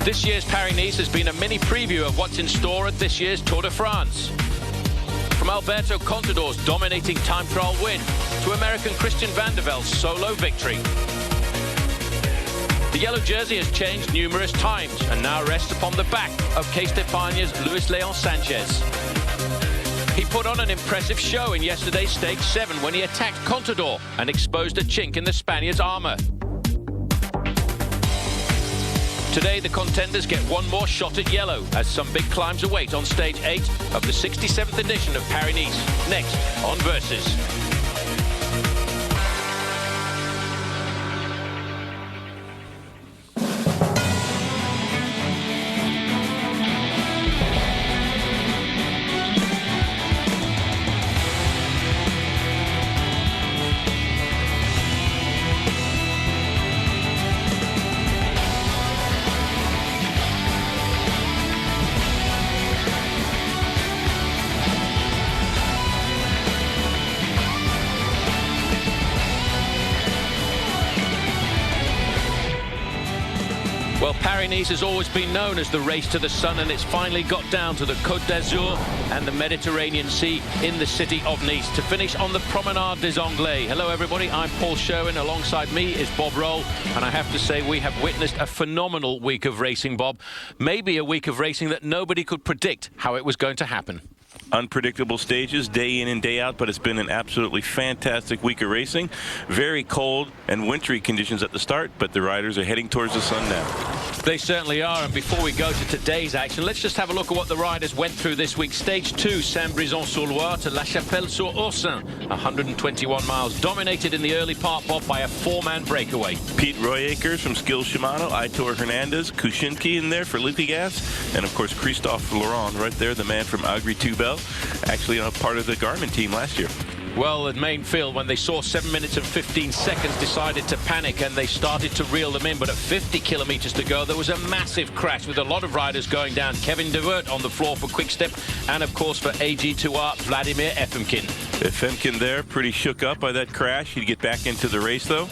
This year's Paris-Nice has been a mini preview of what's in store at this year's Tour de France. From Alberto Contador's dominating time trial win to American Christian Van der Velde's solo victory. The yellow jersey has changed numerous times and now rests upon the back of Case d'Epargne's Luis Leon Sanchez. He put on an impressive show in yesterday's Stage 7 when he attacked Contador and exposed a chink in the Spaniard's armour. Today, the contenders get one more shot at yellow as some big climbs await on Stage 8 of the 67th edition of Paris-Nice. Next on Versus. Well, Paris-Nice has always been known as the race to the sun, and it's finally got down to the Côte d'Azur and the Mediterranean Sea in the city of Nice to finish on the Promenade des Anglais. Hello, everybody. I'm Paul Sherwen. Alongside me is Bob Roll, and I have to say we have witnessed a phenomenal week of racing, Bob. Maybe a week of racing that nobody could predict how it was going to happen. Unpredictable stages day in and day out, but it's been an absolutely fantastic week of racing. Very cold and wintry conditions at the start, but the riders are heading towards the sun now. They certainly are, and before we go to today's action, let's just have a look at what the riders went through this week. Stage 2, Saint-Brizon-sur-Loire to La Chapelle-sur-Oursin, 121 miles, dominated in the early part, Bob, by a four-man breakaway. Pete Royakers from Skills Shimano, Aitor Hernandez, Kushinki in there for Lipigas, and of course Christophe Laurent right there, the man from Agri-Tubel, actually a part of the Garmin team last year. Well, the main field, when they saw 7 minutes and 15 seconds, decided to panic and they started to reel them in. But at 50 kilometers to go, there was a massive crash with a lot of riders going down. Kevin De Weert on the floor for Quick-Step, and of course for AG2R, Vladimir Efemkin. Efemkin there, pretty shook up by that crash. He'd get back into the race though.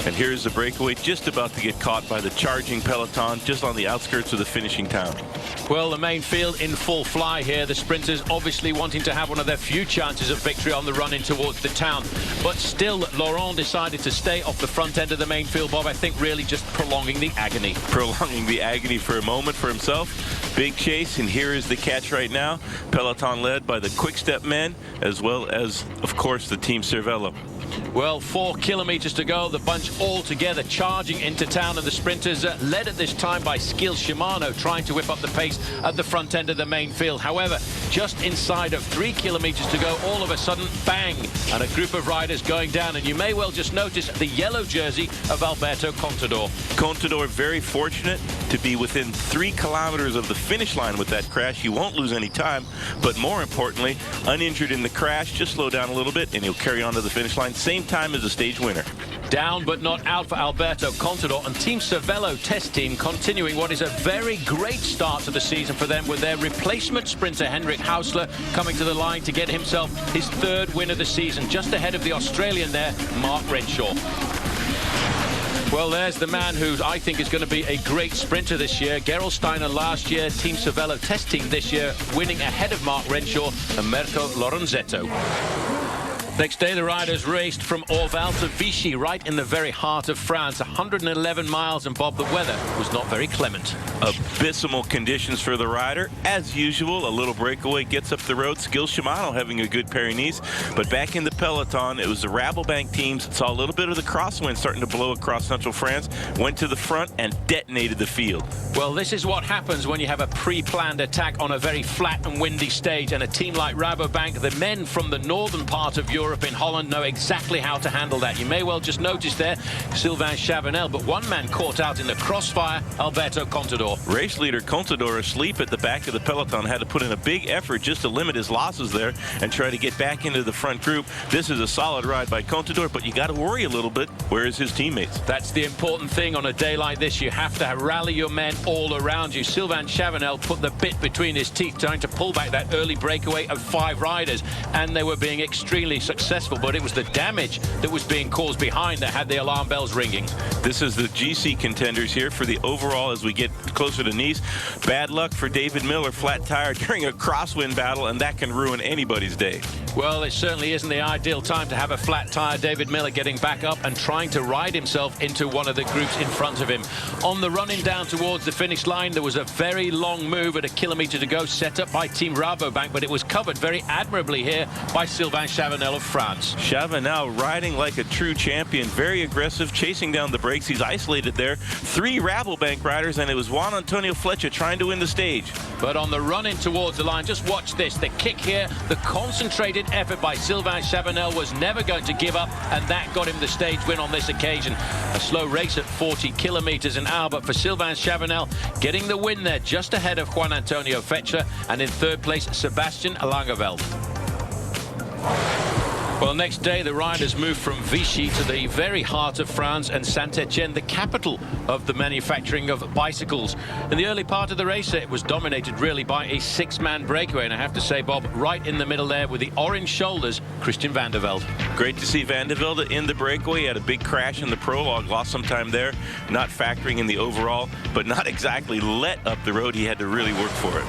And here's the breakaway, just about to get caught by the charging peloton, just on the outskirts of the finishing town. Well, the main field in full fly here. The sprinters obviously wanting to have one of their few chances of victory on the run in towards the town. But still, Laurent decided to stay off the front end of the main field, Bob. I think really just prolonging the agony. Prolonging the agony for a moment for himself. Big chase, and here is the catch right now. Peloton led by the Quick-Step men, as well as, of course, the Team Cervelo. Well, 4 kilometers to go. The bunch all together charging into town, and the sprinters led at this time by Skills Shimano, trying to whip up the pace at the front end of the main field. However, just inside of 3 kilometers to go, all of a sudden, bang, and a group of riders going down. And you may well just notice the yellow jersey of Alberto Contador. Contador very fortunate to be within 3 kilometers of the finish line with that crash. He won't lose any time, but more importantly, uninjured in the crash, just slow down a little bit and he'll carry on to the finish line. Same time as the stage winner. Down but not out for Alberto Contador, and Team Cervelo test team continuing what is a very great start to the season for them, with their replacement sprinter Henrik Hausler coming to the line to get himself his 3rd win of the season, just ahead of the Australian there, Mark Renshaw. Well, there's the man who I think is going to be a great sprinter this year. Gerolsteiner last year, Team Cervelo test team this year, winning ahead of Mark Renshaw and Mirko Lorenzetto. Next day, the riders raced from Orval to Vichy, right in the very heart of France. 111 miles, and Bob, the weather was not very clement. Abysmal conditions for the rider. As usual, a little breakaway gets up the road. Skills Shimano having a good Paris-Nice. But back in the peloton, it was the Rabobank teams. Saw a little bit of the crosswind starting to blow across central France. Went to the front and detonated the field. Well, this is what happens when you have a pre-planned attack on a very flat and windy stage. And a team like Rabobank, the men from the northern part of Europe in Holland, know exactly how to handle that. You may well just notice there Sylvain Chavanel, but one man caught out in the crossfire, Alberto Contador. Race leader Contador, asleep at the back of the peloton, had to put in a big effort just to limit his losses there and try to get back into the front group. This is a solid ride by Contador, but you got to worry a little bit. Where is his teammates? That's the important thing on a day like this. You have to rally your men all around you. Sylvain Chavanel put the bit between his teeth, trying to pull back that early breakaway of 5 riders, and they were being extremely successful, but it was the damage that was being caused behind that had the alarm bells ringing. This is the GC contenders here for the overall as we get closer to Nice. Bad luck for David Miller, flat tire during a crosswind battle, and that can ruin anybody's day. Well, it certainly isn't the ideal time to have a flat tire. David Miller getting back up and trying to ride himself into one of the groups in front of him. On the running down towards the finish line, there was a very long move at 1 kilometre to go set up by Team Rabobank, but it was covered very admirably here by Sylvain Chavanel of France. Chavanel riding like a true champion, very aggressive, chasing down the brakes. He's isolated there. 3 Rabobank riders, and it was Juan Antonio Flecha trying to win the stage. But on the run-in towards the line, just watch this. The kick here, the concentrated effort by Sylvain Chavanel was never going to give up, and that got him the stage win on this occasion. A slow race at 40 kilometres an hour, but for Sylvain Chavanel, getting the win there just ahead of Juan Antonio Flecha, and in third place, Sebastian Langeveld. Well, next day, the riders moved from Vichy to the very heart of France and Saint-Etienne, the capital of the manufacturing of bicycles. In the early part of the race, it was dominated really by a 6-man breakaway. And I have to say, Bob, right in the middle there with the orange shoulders, Christian van der Velde. Great to see Van der Velde in the breakaway. He had a big crash in the prologue, lost some time there, not factoring in the overall, but not exactly let up the road. He had to really work for it.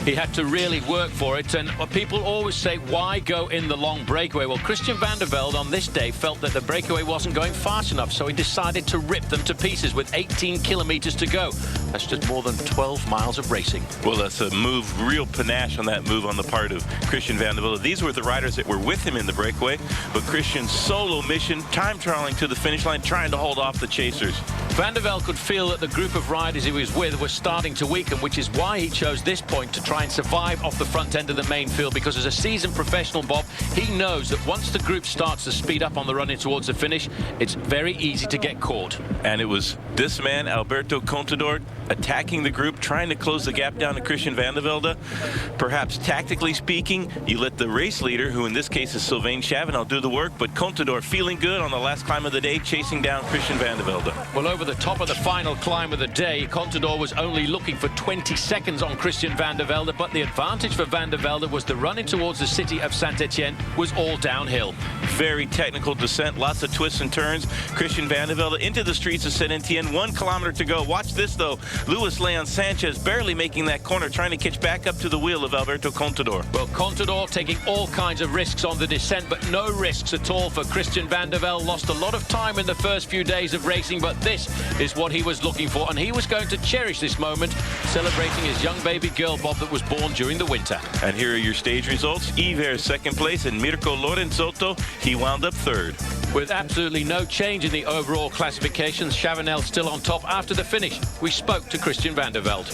He had to really work for it, and people always say, why go in the long breakaway? Well, Christian van der Velde on this day felt that the breakaway wasn't going fast enough, so he decided to rip them to pieces with 18 kilometres to go. That's just more than 12 miles of racing. Well, that's a move, real panache on that move on the part of Christian van der Velde. These were the riders that were with him in the breakaway, but Christian's solo mission, time trialing to the finish line, trying to hold off the chasers. Van der Velde could feel that the group of riders he was with was starting to weaken, which is why he chose this point to try and survive off the front end of the main field, because as a seasoned professional, Bob, he knows that once the group starts to speed up on the run-in towards the finish, it's very easy to get caught. And it was this man, Alberto Contador, attacking the group, trying to close the gap down to Christian van der Velde. Perhaps tactically speaking, you let the race leader, who in this case is Sylvain Chavanel, do the work, but Contador feeling good on the last climb of the day, chasing down Christian van der Velde. Well, over the top of the final climb of the day, Contador was only looking for 20 seconds on Christian van der Velde, but the advantage for van der Velde was the run-in towards the city of Saint-Etienne was all downhill. Very technical descent, lots of twists and turns. Christian van der Velde into the streets of Saint-Etienne, 1 kilometer to go. Watch this, though. Luis Leon Sanchez barely making that corner, trying to catch back up to the wheel of Alberto Contador. Well, Contador taking all kinds of risks on the descent, but no risks at all for Christian van der Velde. Lost a lot of time in the first few days of racing, but this is what he was looking for, and he was going to cherish this moment, celebrating his young baby girl, Bob, that was born during the winter. And here are your stage results. Yves second place, and Mirko Lorenzotto, he wound up third. With absolutely no change in the overall classifications, Chavanel still on top after the finish. We spoke to Christian van der Velde.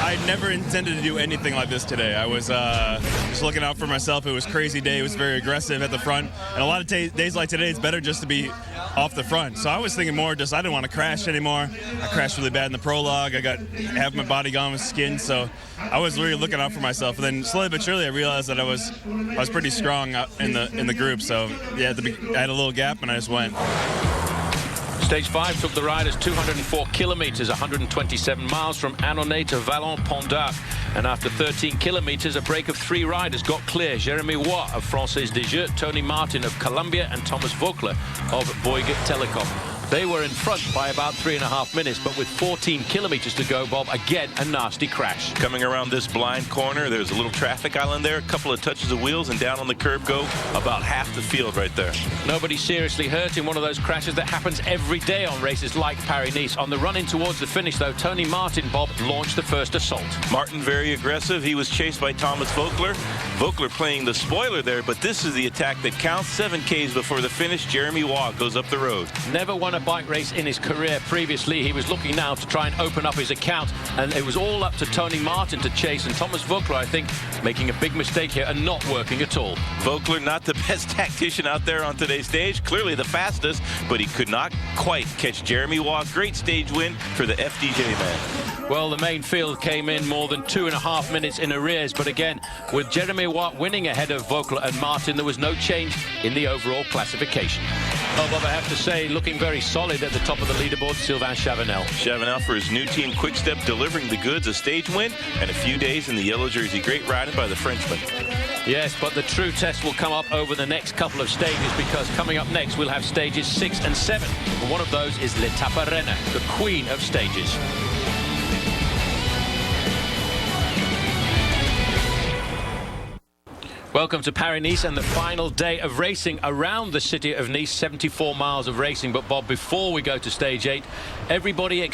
I never intended to do anything like this today. I was just looking out for myself. It was a crazy day. It was very aggressive at the front. And a lot of days like today, it's better just to be off the front. So I was thinking more just I didn't want to crash anymore. I crashed really bad in the prologue. I got half my body gone with skin. So I was really looking out for myself. And then slowly but surely I realized that I was pretty strong in the group. So yeah, I had a little gap and I just went. Stage 5 took the riders 204 kilometres, 127 miles from Annonay to Vallon-Pont-d'Arc. And after 13 kilometres, a break of 3 riders got clear. Jeremy Watt of Française des Jeux, Tony Martin of Columbia, and Thomas Vogler of Bouygues Telecom. They were in front by about 3.5 minutes, but with 14 kilometres to go, Bob, again, a nasty crash. Coming around this blind corner, there's a little traffic island there, a couple of touches of wheels, and down on the curb go about half the field right there. Nobody seriously hurt in one of those crashes that happens every day on races like Paris-Nice. On the run-in towards the finish, though, Tony Martin, Bob, launched the first assault. Martin very aggressive. He was chased by Thomas Vogler. Vogler playing the spoiler there, but this is the attack that counts. 7 Ks before the finish, Jeremy Waugh goes up the road. Never won a bike race in his career previously. He was looking now to try and open up his account, and it was all up to Tony Martin to chase, and Thomas Vogler, I think, making a big mistake here and not working at all. Vogler, not the best tactician out there on today's stage, clearly the fastest, but he could not quite catch Jeremy Waugh. Great stage win for the FDJ man. Well, the main field came in more than 2.5 minutes in arrears, but again, with Jeremy Watt winning ahead of Vogler and Martin, there was no change in the overall classification. Oh, Bob, I have to say, looking very solid at the top of the leaderboard, Sylvain Chavanel. Chavanel for his new team, Quick Step, delivering the goods, a stage win, and a few days in the yellow jersey. Great riding by the Frenchman. Yes, but the true test will come up over the next couple of stages, because coming up next we'll have stages 6 and 7. And one of those is L'Etapa Reina, the queen of stages. Welcome to Paris-Nice and the final day of racing around the city of Nice. 74 miles of racing. But Bob, before we go to stage 8, everybody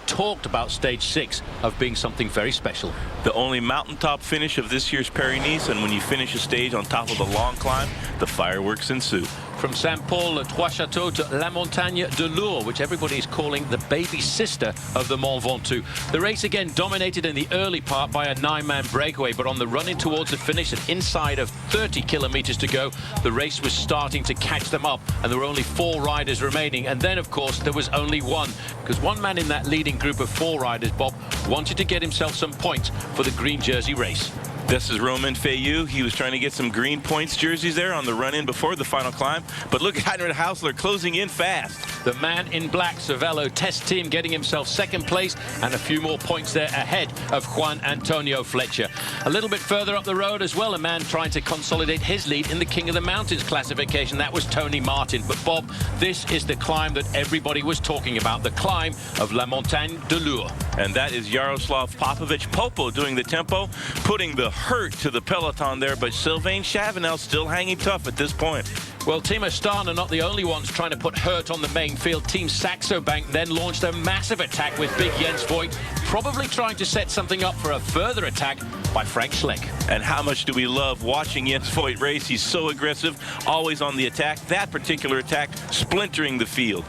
talked about stage 6 of being something very special. The only mountaintop finish of this year's Paris-Nice, and when you finish a stage on top of the long climb, the fireworks ensue. From Saint-Paul-le-Trois-Châteaux to La Montagne de Lourdes, which everybody is calling the baby sister of the Mont Ventoux. The race again dominated in the early part by a 9-man breakaway, but on the run-in towards the finish and inside of 30 kilometers to go, the race was starting to catch them up, and there were only 4 riders remaining. And then, of course, there was only one, because one man in that leading group of 4 riders, Bob, wanted to get himself some points for the green jersey race. This is Romain Fayou. He was trying to get some green points jerseys there on the run-in before the final climb. But look at Heinrich Hausler closing in fast. The man in black, Cervelo test team, getting himself 2nd place and a few more points there ahead of Juan Antonio Fletcher. A little bit further up the road as well, a man trying to consolidate his lead in the King of the Mountains classification. That was Tony Martin. But Bob, this is the climb that everybody was talking about, the climb of La Montagne de Lourdes. And that is Jaroslav Popovich Popo doing the tempo, putting the hurt to the peloton there, but Sylvain Chavanel still hanging tough at this point. Well, Team Astana are not the only ones trying to put hurt on the main field. Team Saxo Bank then launched a massive attack with big Jens Voigt, probably trying to set something up for a further attack by Frank Schleck. And how much do we love watching Jens Voigt race? He's so aggressive, always on the attack. That particular attack splintering the field.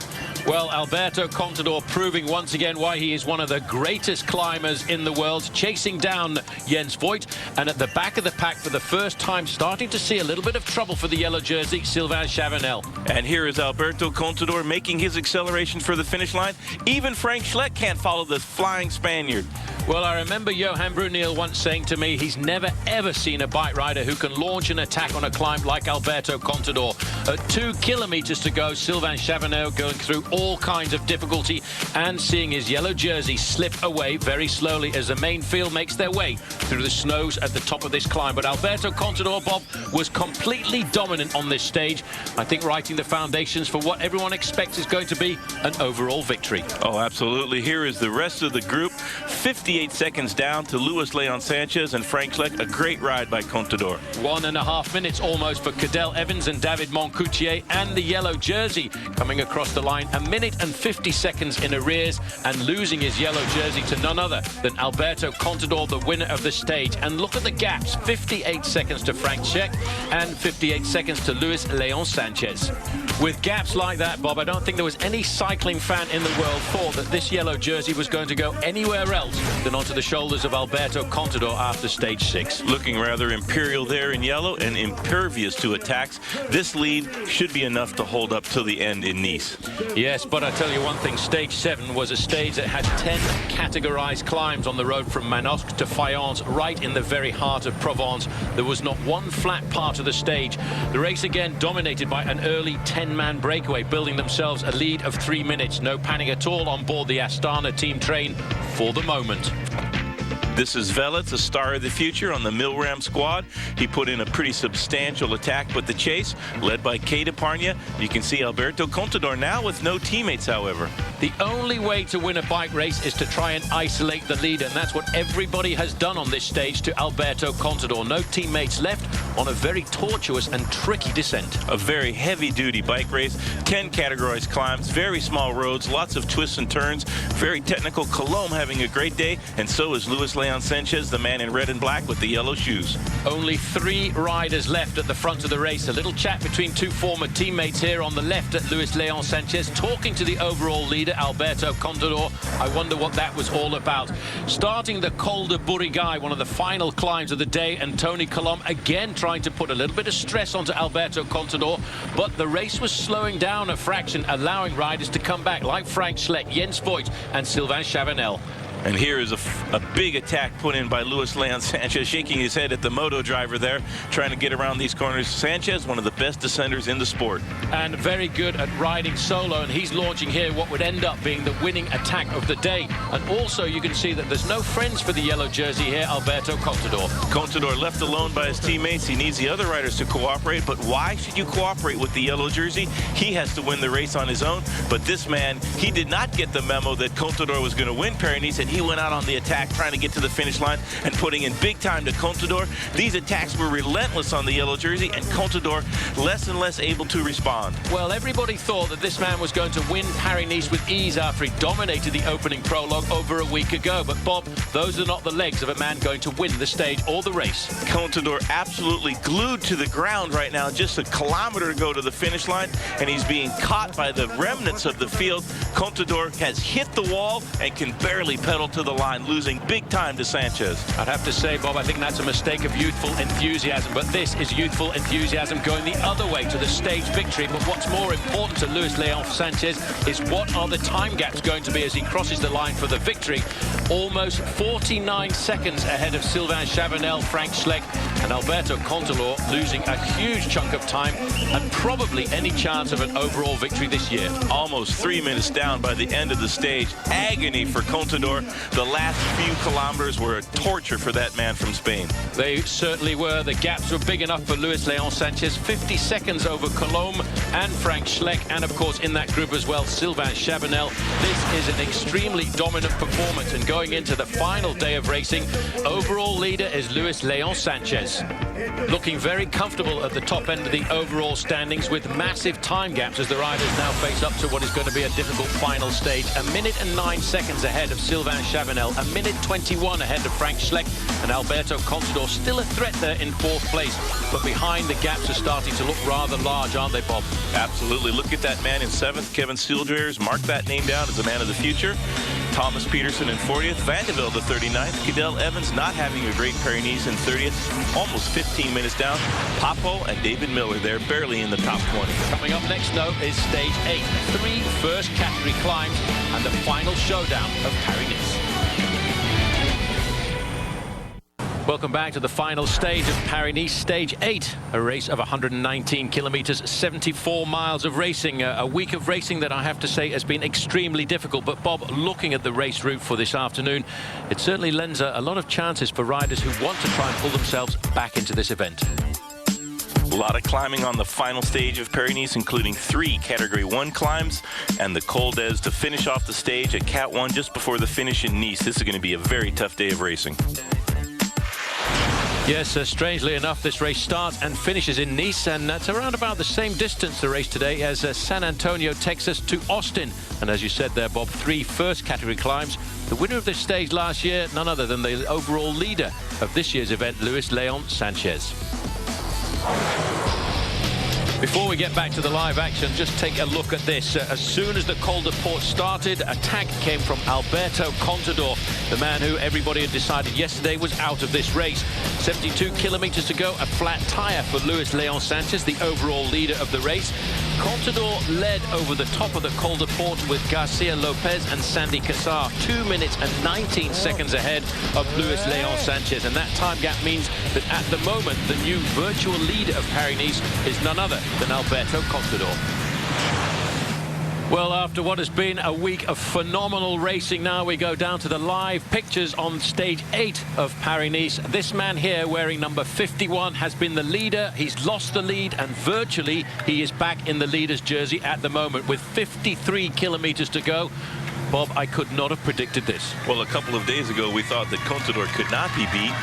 Well, Alberto Contador proving once again why he is one of the greatest climbers in the world, chasing down Jens Voigt, and at the back of the pack for the first time starting to see a little bit of trouble for the yellow jersey, Sylvain Chavanel. And here is Alberto Contador making his acceleration for the finish line. Even Frank Schleck can't follow the flying Spaniard. Well, I remember Johan Brunel once saying to me he's never ever seen a bike rider who can launch an attack on a climb like Alberto Contador. At 2 kilometers to go, Sylvain Chavanel going through all kinds of difficulty and seeing his yellow jersey slip away very slowly as the main field makes their way through the snows at the top of this climb. But Alberto Contador, Bob, was completely dominant on this stage. I think writing the foundations for what everyone expects is going to be an overall victory. Oh, absolutely. Here is the rest of the group. 58 seconds down to Luis Leon Sanchez and Frank Schleck. A great ride by Contador. 1.5 minutes almost for Cadel Evans and David Moncoutier, and the yellow jersey coming across the line 1 minute and 50 seconds in arrears, and losing his yellow jersey to none other than Alberto Contador, the winner of the stage. And look at the gaps: 58 seconds to Frank Schleck and 58 seconds to Luis Leon Sanchez. With gaps like that, Bob, I don't think there was any cycling fan in the world thought that this yellow jersey was going to go anywhere else than onto the shoulders of Alberto Contador after stage 6. Looking rather imperial there in yellow and impervious to attacks. This lead should be enough to hold up till the end in Nice. Yes, but I tell you one thing, stage 7 was a stage that had 10 categorized climbs on the road from Manosque to Fayence, right in the very heart of Provence. There was not one flat part of the stage. The race again dominated by an early 10-man breakaway, building themselves a lead of 3 minutes. No panic at all on board the Astana team train for the moment. This is Velez, a star of the future on the Milram squad. He put in a pretty substantial attack with the chase, led by Kay Deparnia. You can see Alberto Contador now with no teammates, however. The only way to win a bike race is to try and isolate the leader, and that's what everybody has done on this stage to Alberto Contador. No teammates left on a very tortuous and tricky descent. A very heavy-duty bike race, 10 categorized climbs, very small roads, lots of twists and turns, very technical. Colombe having a great day, and so is Luis Leon Sanchez, the man in red and black with the yellow shoes. Only 3 riders left at the front of the race. A little chat between 2 former teammates here on the left at Luis Leon Sanchez, talking to the overall leader, Alberto Contador. I wonder what that was all about. Starting the Col de Bourigay, one of the final climbs of the day, and Tony Colombe again trying to put a little bit of stress onto Alberto Contador, but the race was slowing down a fraction, allowing riders to come back like Frank Schleck, Jens Voigt and Sylvain Chavanel. And here is a big attack put in by Luis Leon Sanchez, shaking his head at the moto driver there, trying to get around these corners. Sanchez, one of the best descenders in the sport. And very good at riding solo, and he's launching here what would end up being the winning attack of the day. And also you can see that there's no friends for the yellow jersey here, Alberto Contador. Contador left alone by his teammates. He needs the other riders to cooperate, but why should you cooperate with the yellow jersey? He has to win the race on his own, but this man, he did not get the memo that Contador was going to win Paris-Nice, and he went out on the attack trying to get to the finish line and putting in big time to Contador. These attacks were relentless on the yellow jersey, and Contador less and less able to respond. Well, everybody thought that this man was going to win Paris-Nice with ease after he dominated the opening prologue over a week ago. But Bob, those are not the legs of a man going to win the stage or the race. Contador absolutely glued to the ground right now, just a kilometer to go to the finish line, and he's being caught by the remnants of the field. Contador has hit the wall and can barely pedal to the line, losing big time to Sanchez. I'd have to say, Bob, I think that's a mistake of youthful enthusiasm, but this is youthful enthusiasm going the other way to the stage victory. But what's more important to Luis Leon Sanchez is what are the time gaps going to be as he crosses the line for the victory. Almost 49 seconds ahead of Sylvain Chavanel, Frank Schleck, and Alberto Contador losing a huge chunk of time and probably any chance of an overall victory this year. Almost 3 minutes down by the end of the stage. Agony for Contador. The last few kilometers were a torture for that man from Spain. They certainly were. The gaps were big enough for Luis Leon Sanchez. 50 seconds over Colombe and Frank Schleck, and of course in that group as well, Sylvain Chavanel. This is an extremely dominant performance, and going into the final day of racing, overall leader is Luis Leon Sanchez. Looking very comfortable at the top end of the overall standings with massive time gaps as the riders now face up to what is going to be a difficult final stage. 1 minute and 9 seconds ahead of Sylvain Chavanel, 1 minute 21 ahead of Frank Schleck, and Alberto Contador still a threat there in 4th place. But behind, the gaps are starting to look rather large, aren't they, Bob? Absolutely. Look at that man in 7th, Kevin Steeldreyers. Mark that name down as a man of the future. Thomas Peterson in 40th, Vandevelde the 39th, Cadel Evans not having a great Paris-Nice in 30th, almost 15 minutes down. Papo and David Miller there, barely in the top 20. Coming up next, though, is stage 8. 3 first category climbs and the final showdown of Paris-Nice. Welcome back to the final stage of Paris-Nice, stage 8, a race of 119 kilometers, 74 miles of racing. A week of racing that I have to say has been extremely difficult. But Bob, looking at the race route for this afternoon, it certainly lends a lot of chances for riders who want to try and pull themselves back into this event. A lot of climbing on the final stage of Paris-Nice, including 3 Category 1 climbs and the Col d'Ez to finish off the stage at Cat 1 just before the finish in Nice. This is going to be a very tough day of racing. Yes, strangely enough, this race starts and finishes in Nice, and that's around about the same distance, the race today, as San Antonio, Texas to Austin. And as you said there, Bob, 3 first category climbs. The winner of this stage last year, none other than the overall leader of this year's event, Luis Leon Sanchez. Before we get back to the live action, just take a look at this. As soon as the Col de Port started, attack came from Alberto Contador, the man who everybody had decided yesterday was out of this race. 72 kilometers to go, a flat tire for Luis Leon Sanchez, the overall leader of the race. Contador led over the top of the Col de Port with Garcia Lopez and Sandy Cassar, 2 minutes and 19 seconds ahead of Luis Leon Sanchez. And that time gap means that at the moment, the new virtual leader of Paris-Nice is none other than Alberto Contador. Well, after what has been a week of phenomenal racing, now we go down to the live pictures on stage 8 of Paris-Nice. This man here wearing number 51 has been the leader. He's lost the lead, and virtually he is back in the leader's jersey at the moment with 53 kilometers to go. Bob, I could not have predicted this. Well, a couple of days ago, we thought that Contador could not be beat.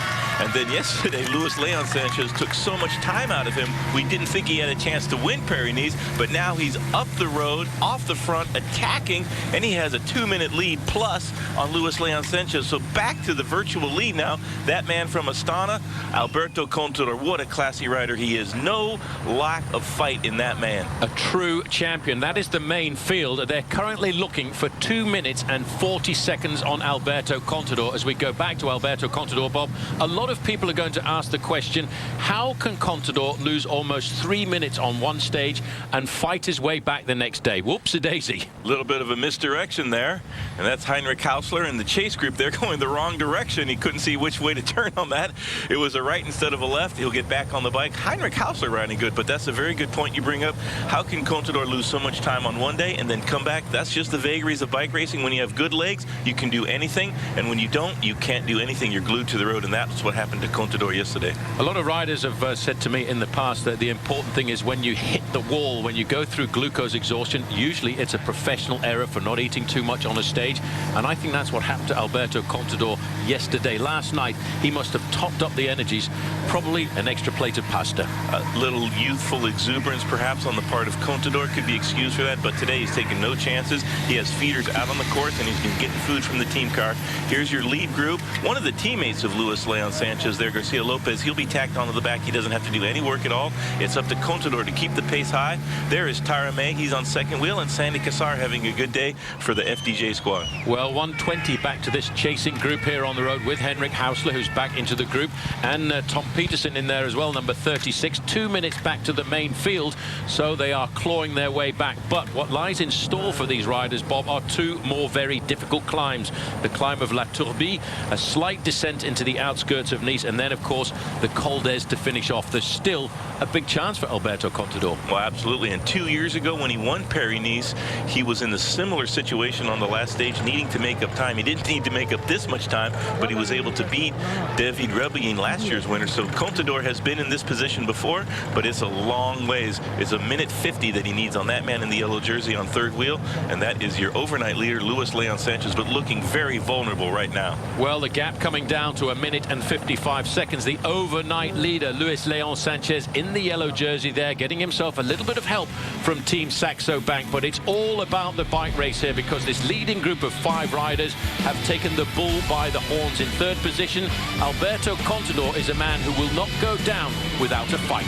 And then yesterday, Luis Leon Sanchez took so much time out of him, we didn't think he had a chance to win Paris-Nice. But now he's up the road, off the front, attacking, and he has a 2-minute lead plus on Luis Leon Sanchez. So back to the virtual lead now. That man from Astana, Alberto Contador, what a classy rider he is. No lack of fight in that man. A true champion. That is the main field. They're currently looking for 2 minutes and 40 seconds on Alberto Contador. As we go back to Alberto Contador, Bob, a lot lot of people are going to ask the question, how can Contador lose almost 3 minutes on one stage and fight his way back the next day? Whoops-a-daisy. A little bit of a misdirection there, and that's Heinrich Hausler and the chase group. They're going the wrong direction. He couldn't see which way to turn on that. It was a right instead of a left. He'll get back on the bike. Heinrich Hausler riding good, but that's a very good point you bring up. How can Contador lose so much time on one day and then come back? That's just the vagaries of bike racing. When you have good legs, you can do anything, and when you don't, you can't do anything. You're glued to the road, and that's what happened to Contador yesterday. A lot of riders have said to me in the past that the important thing is when you hit the wall, when you go through glucose exhaustion, usually it's a professional error for not eating too much on a stage, and I think that's what happened to Alberto Contador yesterday. Last night, he must have topped up the energies, probably an extra plate of pasta. A little youthful exuberance, perhaps, on the part of Contador could be excused for that, but today he's taking no chances. He has feeders out on the course, and he's been getting food from the team car. Here's your lead group. One of the teammates of Luis Leon Sanchez there, Garcia Lopez, he'll be tacked onto the back. He doesn't have to do any work at all. It's up to Contador to keep the pace high. There is Tara May. He's on second wheel, and Sandy Cassar having a good day for the FDJ squad. Well, 120 back to this chasing group here on the road with Henrik Hausler, who's back into the group, and Tom Peterson in there as well, number 36. 2 minutes back to the main field, so they are clawing their way back. But what lies in store for these riders, Bob, are two more very difficult climbs. The climb of La Tourbie, a slight descent into the outskirts of Nice, and then, of course, the Col d'Ez to finish off. There's still a big chance for Alberto Contador. Well, absolutely. And 2 years ago, when he won Paris-Nice, he was in a similar situation on the last stage, needing to make up time. He didn't need to make up this much time, but he was able to beat David Rebellin, last year's winner. So Contador has been in this position before, but it's a long ways. It's a minute 50 that he needs on that man in the yellow jersey on third wheel, and that is your overnight leader, Luis Leon Sanchez, but looking very vulnerable right now. Well, the gap coming down to 1 minute and 55 seconds. The overnight leader, Luis Leon Sanchez, in the yellow jersey there, getting himself a little bit of help from Team Saxo Bank, but it's all about the bike race here, because this leading group of 5 riders have taken the bull by the horns. In third position, Alberto Contador is a man who will not go down without a fight.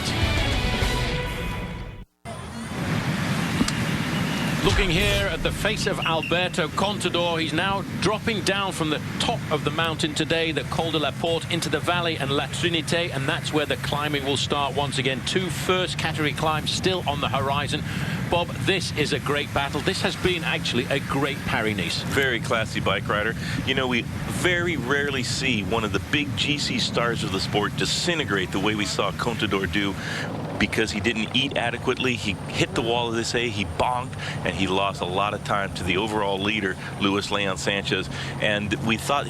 Looking here at the face of Alberto Contador, he's now dropping down from the top of the mountain today, the Col de la Porte, into the valley and La Trinité, and that's where the climbing will start once again. 2 first category climbs still on the horizon. Bob, this is a great battle. This has been actually a great Paris-Nice. Very classy bike rider. You know, we very rarely see one of the big GC stars of the sport disintegrate the way we saw Contador do, because he didn't eat adequately. He hit the wall, as they say, he bonked, and he lost a lot of time to the overall leader, Luis Leon Sanchez. And we thought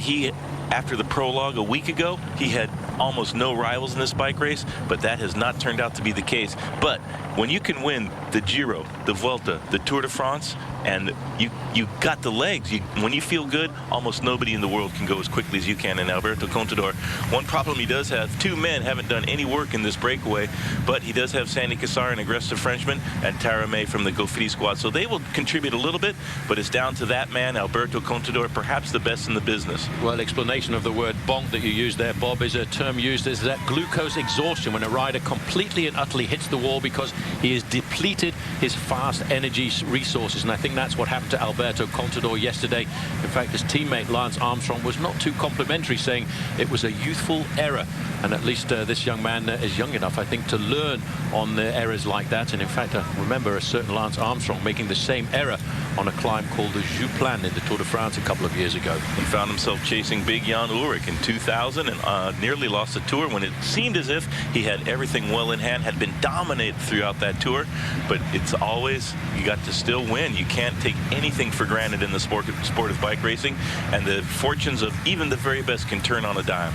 after the prologue a week ago, he had almost no rivals in this bike race, but that has not turned out to be the case. But when you can win the Giro, the Vuelta, the Tour de France, and you got the legs, when you feel good, almost nobody in the world can go as quickly as you can. And Alberto Contador, one problem he does have, 2 men haven't done any work in this breakaway, but he does have Sandy Cassar, an aggressive Frenchman, and Tara May from the Gofidi squad. So they will contribute a little bit, but it's down to that man, Alberto Contador, perhaps the best in the business. Well, explanation of the word bonk that you used there, Bob, is a term used as that glucose exhaustion, when a rider completely and utterly hits the wall because he has depleted his fast energy resources. And I think that's what happened to Alberto Contador yesterday. In fact, his teammate Lance Armstrong was not too complimentary, saying it was a youthful error. And at least this young man is young enough, I think, to learn on errors like that. And in fact, I remember a certain Lance Armstrong making the same error on a climb called the Jouplan in the Tour de France a couple of years ago. He found himself chasing big Jan Ullrich in 2000 and nearly lost the Tour when it seemed as if he had everything well in hand, had been dominated throughout that Tour. But it's always, you got to still win. You can't take anything for granted in the sport of bike racing, and the fortunes of even the very best can turn on a dime.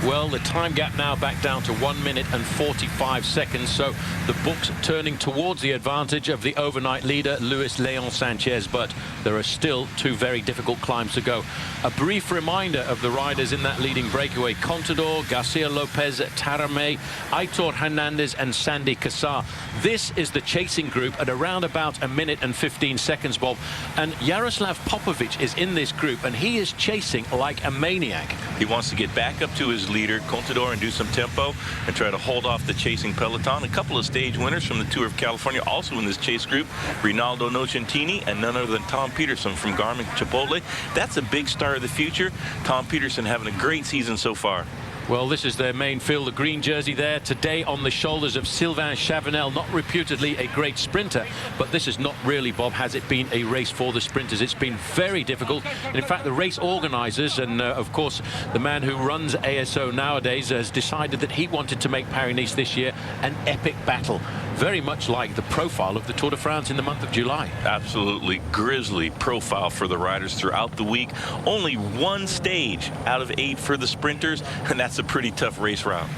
Well, the time gap now back down to 1 minute and 45 seconds. So the book's turning towards the advantage of the overnight leader, Luis Leon Sanchez. But there are still 2 very difficult climbs to go. A brief reminder of the riders in that leading breakaway: Contador, Garcia Lopez, Tara May, Aitor Hernandez and Sandy Cassar. This is the chasing group at around about 1 minute and 15 seconds, Bob. And Jaroslav Popovic is in this group, and he is chasing like a maniac. He wants to get back up to his leader, Contador, and do some tempo and try to hold off the chasing peloton. A couple of stage winners from the Tour of California also in this chase group: Rinaldo Nocentini and none other than Tom Peterson from Garmin Chipotle. That's a big star of the future. Tom Peterson having a great season so far. Well, this is their main field, the green jersey there. Today on the shoulders of Sylvain Chavanel, not reputedly a great sprinter, but this is not really, Bob, has it been a race for the sprinters? It's been very difficult. And in fact, the race organisers and, of course, the man who runs ASO nowadays has decided that he wanted to make Paris-Nice this year an epic battle. Very much like the profile of the Tour de France in the month of July. Absolutely grisly profile for the riders throughout the week. Only one stage out of 8 for the sprinters, and that's a pretty tough race route.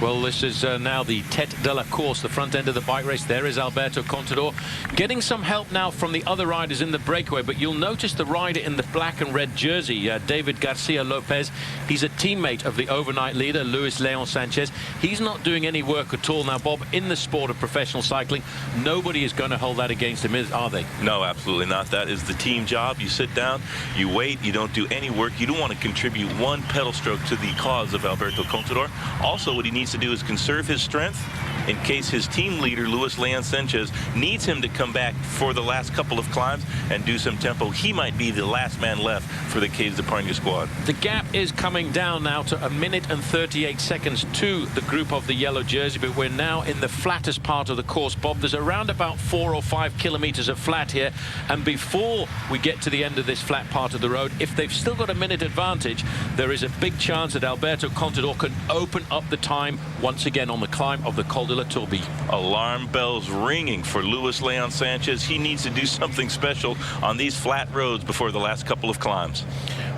Well, this is now the Tête de la Course, the front end of the bike race. There is Alberto Contador getting some help now from the other riders in the breakaway, but you'll notice the rider in the black and red jersey, David Garcia Lopez. He's a teammate of the overnight leader, Luis Leon Sanchez. He's not doing any work at all. Now, Bob, in the sport of professional cycling, nobody is going to hold that against him, are they? No, absolutely not. That is the team job. You sit down, you wait, you don't do any work. You don't want to contribute one pedal stroke to the cause of Alberto Contador. Also, what he needs to do is conserve his strength in case his team leader, Luis Leon Sanchez, needs him to come back for the last couple of climbs and do some tempo. He might be the last man left for the Caves d'Epargne squad. The gap is coming down now to 1 minute and 38 seconds to the group of the yellow jersey, but we're now in the flattest part of the course, Bob. There's around about 4 or 5 kilometers of flat here, and before we get to the end of this flat part of the road, if they've still got a minute advantage, there is a big chance that Alberto Contador can open up the time once again on the climb of the Col de la Tourbi. Alarm bells ringing for Luis Leon Sanchez. He needs to do something special on these flat roads before the last couple of climbs.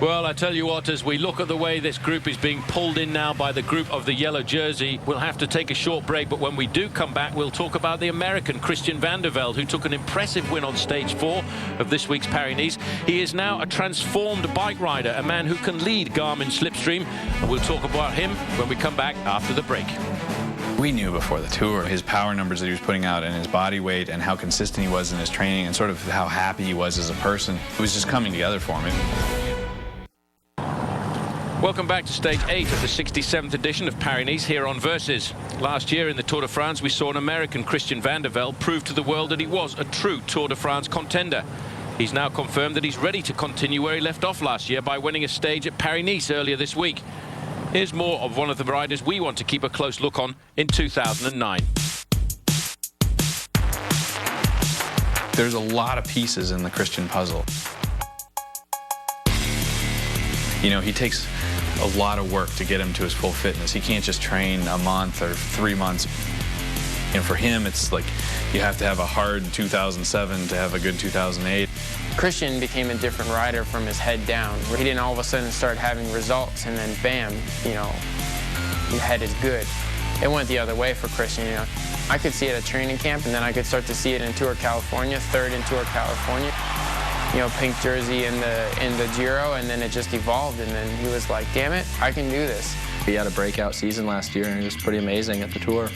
Well, I tell you what, as we look at the way this group is being pulled in now by the group of the yellow jersey, we'll have to take a short break, but when we do come back, we'll talk about the American Christian Vande Velde, who took an impressive win on stage 4 of this week's Paris-Nice. He is now a transformed bike rider, a man who can lead Garmin Slipstream, and we'll talk about him when we come back after the break. We knew before the tour his power numbers that he was putting out and his body weight and how consistent he was in his training and sort of how happy he was as a person. It was just coming together for me. Welcome back to stage 8 of the 67th edition of Paris-Nice here on Versus. Last year in the Tour de France, we saw an American Christian Vande Velde prove to the world that he was a true Tour de France contender. He's now confirmed that he's ready to continue where he left off last year by winning a stage at Paris-Nice earlier this week. Here's more of one of the riders we want to keep a close look on in 2009. There's a lot of pieces in the Christian puzzle. You know, he takes a lot of work to get him to his full fitness. He can't just train a month or 3 months. And for him, it's like you have to have a hard 2007 to have a good 2008. Christian became a different rider from his head down. He didn't all of a sudden start having results and then bam, you know, your head is good. It went the other way for Christian, you know. I could see it at training camp and then I could start to see it in Tour California, third in Tour California. You know, pink jersey in the Giro, and then it just evolved, and then he was like, damn it, I can do this. He had a breakout season last year and it was pretty amazing at the Tour.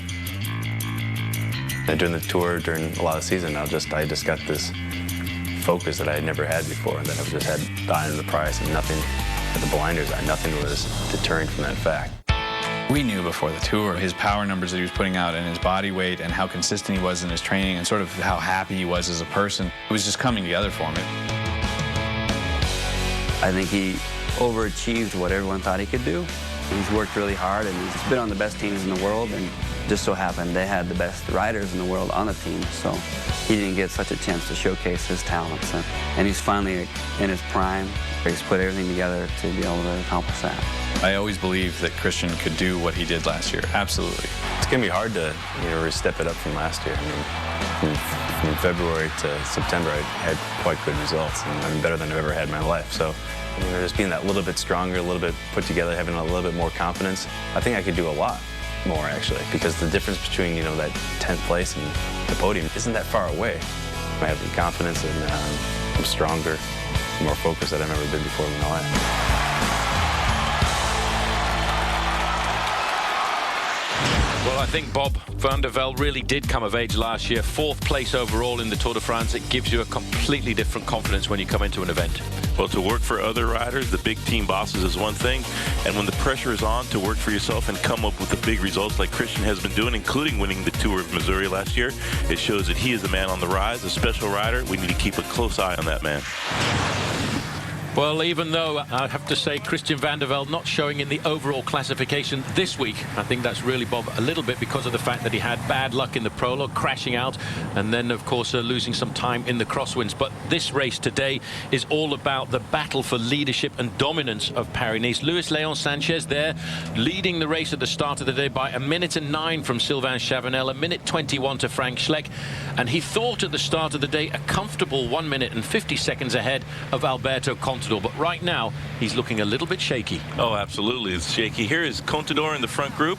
And during the Tour, during a lot of the season, I just got this focus that I had never had before, that I just had the eye on the prize and nothing, at the blinders, nothing was deterring from that fact. We knew before the tour his power numbers that he was putting out and his body weight and how consistent he was in his training and sort of how happy he was as a person. It was just coming together for me. I think he overachieved what everyone thought he could do. He's worked really hard and he's been on the best teams in the world, and just so happened they had the best riders in the world on the team, so he didn't get such a chance to showcase his talents. And he's finally in his prime. He's put everything together to be able to accomplish that. I always believed that Christian could do what he did last year. Absolutely. It's going to be hard to, you know, step it up from last year. I mean, from February to September, I had quite good results, and I mean, better than I've ever had in my life. So, you know, just being that little bit stronger, a little bit put together, having a little bit more confidence, I think I could do a lot more, actually, because the difference between, you know, that 10th place and the podium isn't that far away. I have the confidence, and I'm stronger, more focused than I've ever been before in my life. Well, I think Bob Vande Velde really did come of age last year. 4th place overall in the Tour de France. It gives you a completely different confidence when you come into an event. Well, to work for other riders, the big team bosses, is one thing. And when the pressure is on to work for yourself and come up with the big results like Christian has been doing, including winning the Tour of Missouri last year, it shows that he is a man on the rise, a special rider. We need to keep a close eye on that man. Well, even though I have to say Christian van der Velde not showing in the overall classification this week, I think that's really, Bob, a little bit because of the fact that he had bad luck in the prologue, crashing out, and then, of course, losing some time in the crosswinds. But this race today is all about the battle for leadership and dominance of Paris-Nice. Luis Leon Sanchez there, leading the race at the start of the day by 1:09 from Sylvain Chavanel, 1:21 to Frank Schleck. And he thought at the start of the day a comfortable 1 minute and 50 seconds ahead of Alberto Contador. But right now, he's looking a little bit shaky. Oh, absolutely. It's shaky. Here is Contador in the front group,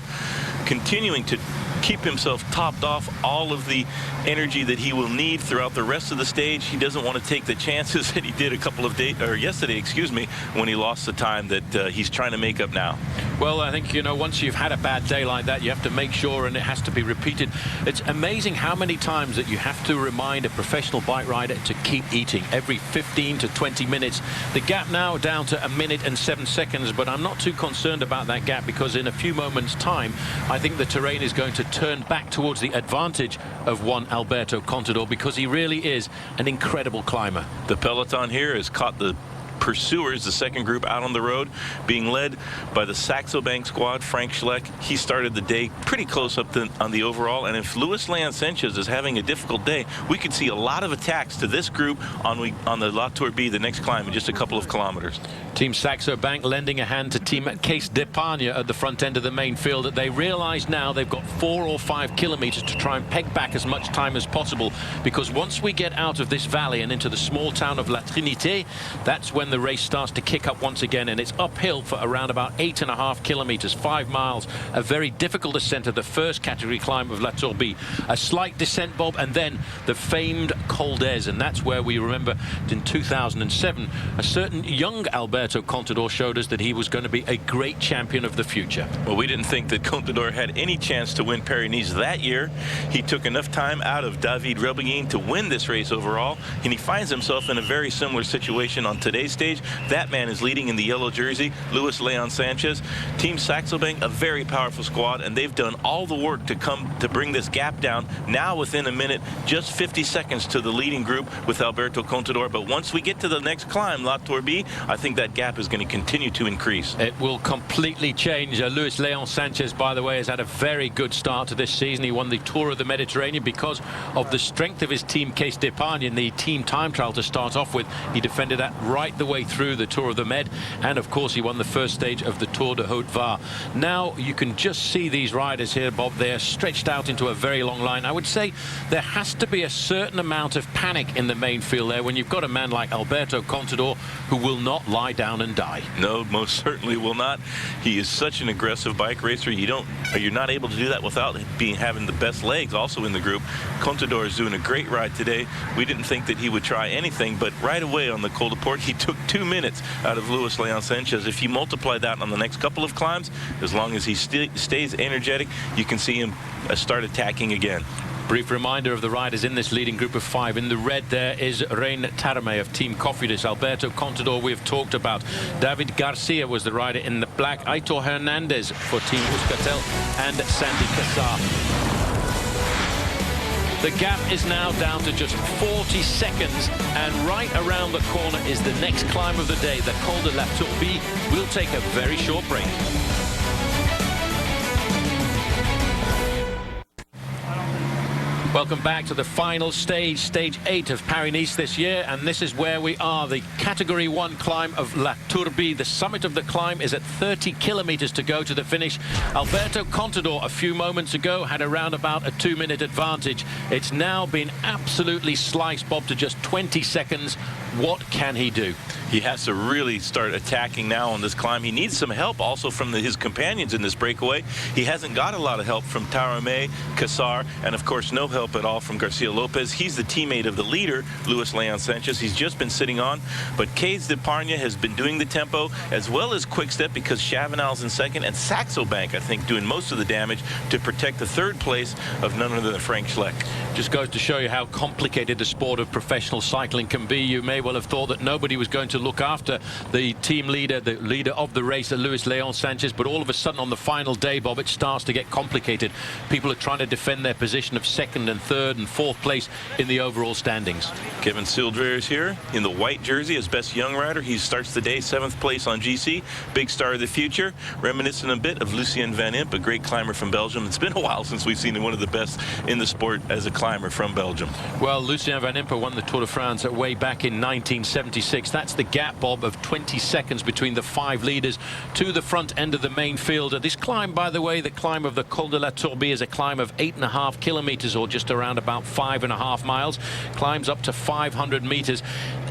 continuing to keep himself topped off, all of the energy that he will need throughout the rest of the stage. He doesn't want to take the chances that he did a couple of days, or yesterday, excuse me, when he lost the time that he's trying to make up now. Well, I think, you know, once you've had a bad day like that, you have to make sure, and it has to be repeated. It's amazing how many times that you have to remind a professional bike rider to keep eating every 15 to 20 minutes. The gap now down to 1 minute and 7 seconds, but I'm not too concerned about that gap, because in a few moments' time, I think the terrain is going to turn back towards the advantage of one Alberto Contador, because he really is an incredible climber. The peloton here has caught the pursuers, the second group out on the road, being led by the Saxo Bank squad. Frank Schleck, he started the day pretty close up on the overall, and if Luis Leon Sanchez is having a difficult day, we could see a lot of attacks to this group on the La Tourbe, the next climb, in just a couple of kilometers. Team Saxo Bank lending a hand to Team Case d'Epargne at the front end of the main field. They realize now they've got 4 or 5 kilometers to try and peg back as much time as possible, because once we get out of this valley and into the small town of La Trinité, that's when the race starts to kick up once again, and it's uphill for around about 8.5 kilometers, 5 miles. A very difficult ascent of the first category climb of La Tourbe. A slight descent, Bob, and then the famed Col d'Ez, and that's where we remember in 2007 a certain young Alberto Contador showed us that he was going to be a great champion of the future. Well, we didn't think that Contador had any chance to win Paris-Nice that year. He took enough time out of David Rebellin to win this race overall, and he finds himself in a very similar situation on today's stage. That man is leading in the yellow jersey, Luis Leon Sanchez. Team Saxo Bank, a very powerful squad, and they've done all the work to bring this gap down. Now within a minute, just 50 seconds to the leading group with Alberto Contador. But once we get to the next climb, La Tourbe, I think that gap is going to continue to increase. It will completely change. Luis Leon Sanchez, by the way, has had a very good start to this season. He won the Tour of the Mediterranean because of the strength of his team Case d'Epargne in the team time trial to start off with. He defended that right the way through the Tour of the Med, and of course he won the first stage of the Tour de Haute-Var. Now you can just see these riders here, Bob. They are stretched out into a very long line. I would say there has to be a certain amount of panic in the main field there when you've got a man like Alberto Contador who will not lie down and die. No, most certainly will not. He is such an aggressive bike racer. You're not able to do that without having the best legs also in the group. Contador is doing a great ride today. We didn't think that he would try anything, but right away on the Col de Port, he took 2 minutes out of Luis Leon Sanchez. If you multiply that on the next couple of climbs, as long as he stays energetic, you can see him start attacking again. Brief reminder of the riders in this leading group of 5. In the red there is Rein Tarame of Team Cofidis. Alberto Contador we've talked about. David Garcia was the rider in the black. Aitor Hernandez for Team Euskaltel, and Sandy Cassar. The gap is now down to just 40 seconds, and right around the corner is the next climb of the day, the Col de la Tourbe. We'll take a very short break. Welcome back to the final stage, stage 8 of Paris-Nice this year, and this is where we are, the Category 1 climb of La Tourbe. The summit of the climb is at 30 kilometers to go to the finish. Alberto Contador a few moments ago had around about a 2-minute advantage. It's now been absolutely sliced, Bob, to just 20 seconds. What can he do? He has to really start attacking now on this climb. He needs some help also from his companions in this breakaway. He hasn't got a lot of help from Tarame, Cassar, and of course no help at all from Garcia Lopez. He's the teammate of the leader, Luis Leon Sanchez. He's just been sitting on, but Case d'Epargne has been doing the tempo as well as Quick-Step, because Chavanel's in second, and Saxo Bank, I think, doing most of the damage to protect the third place of none other than Frank Schleck. Just goes to show you how complicated the sport of professional cycling can be. You may may well have thought that nobody was going to look after the team leader, the leader of the race, Luis Leon Sanchez. But all of a sudden on the final day, Bob, it starts to get complicated. People are trying to defend their position of second and third and fourth place in the overall standings. Kevin Sildrer is here in the white jersey as best young rider. He starts the day 7th place on GC. Big star of the future, reminiscent a bit of Lucien Van Impe, a great climber from Belgium. It's been a while since we've seen one of the best in the sport as a climber from Belgium. Well, Lucien Van Impe won the Tour de France way back in 1976. That's the gap, Bob, of 20 seconds between the 5 leaders to the front end of the main field. This climb, by the way, the climb of the Col de la Tourbie is a climb of 8.5 kilometers, or just around about 5.5 miles. Climbs up to 500 meters.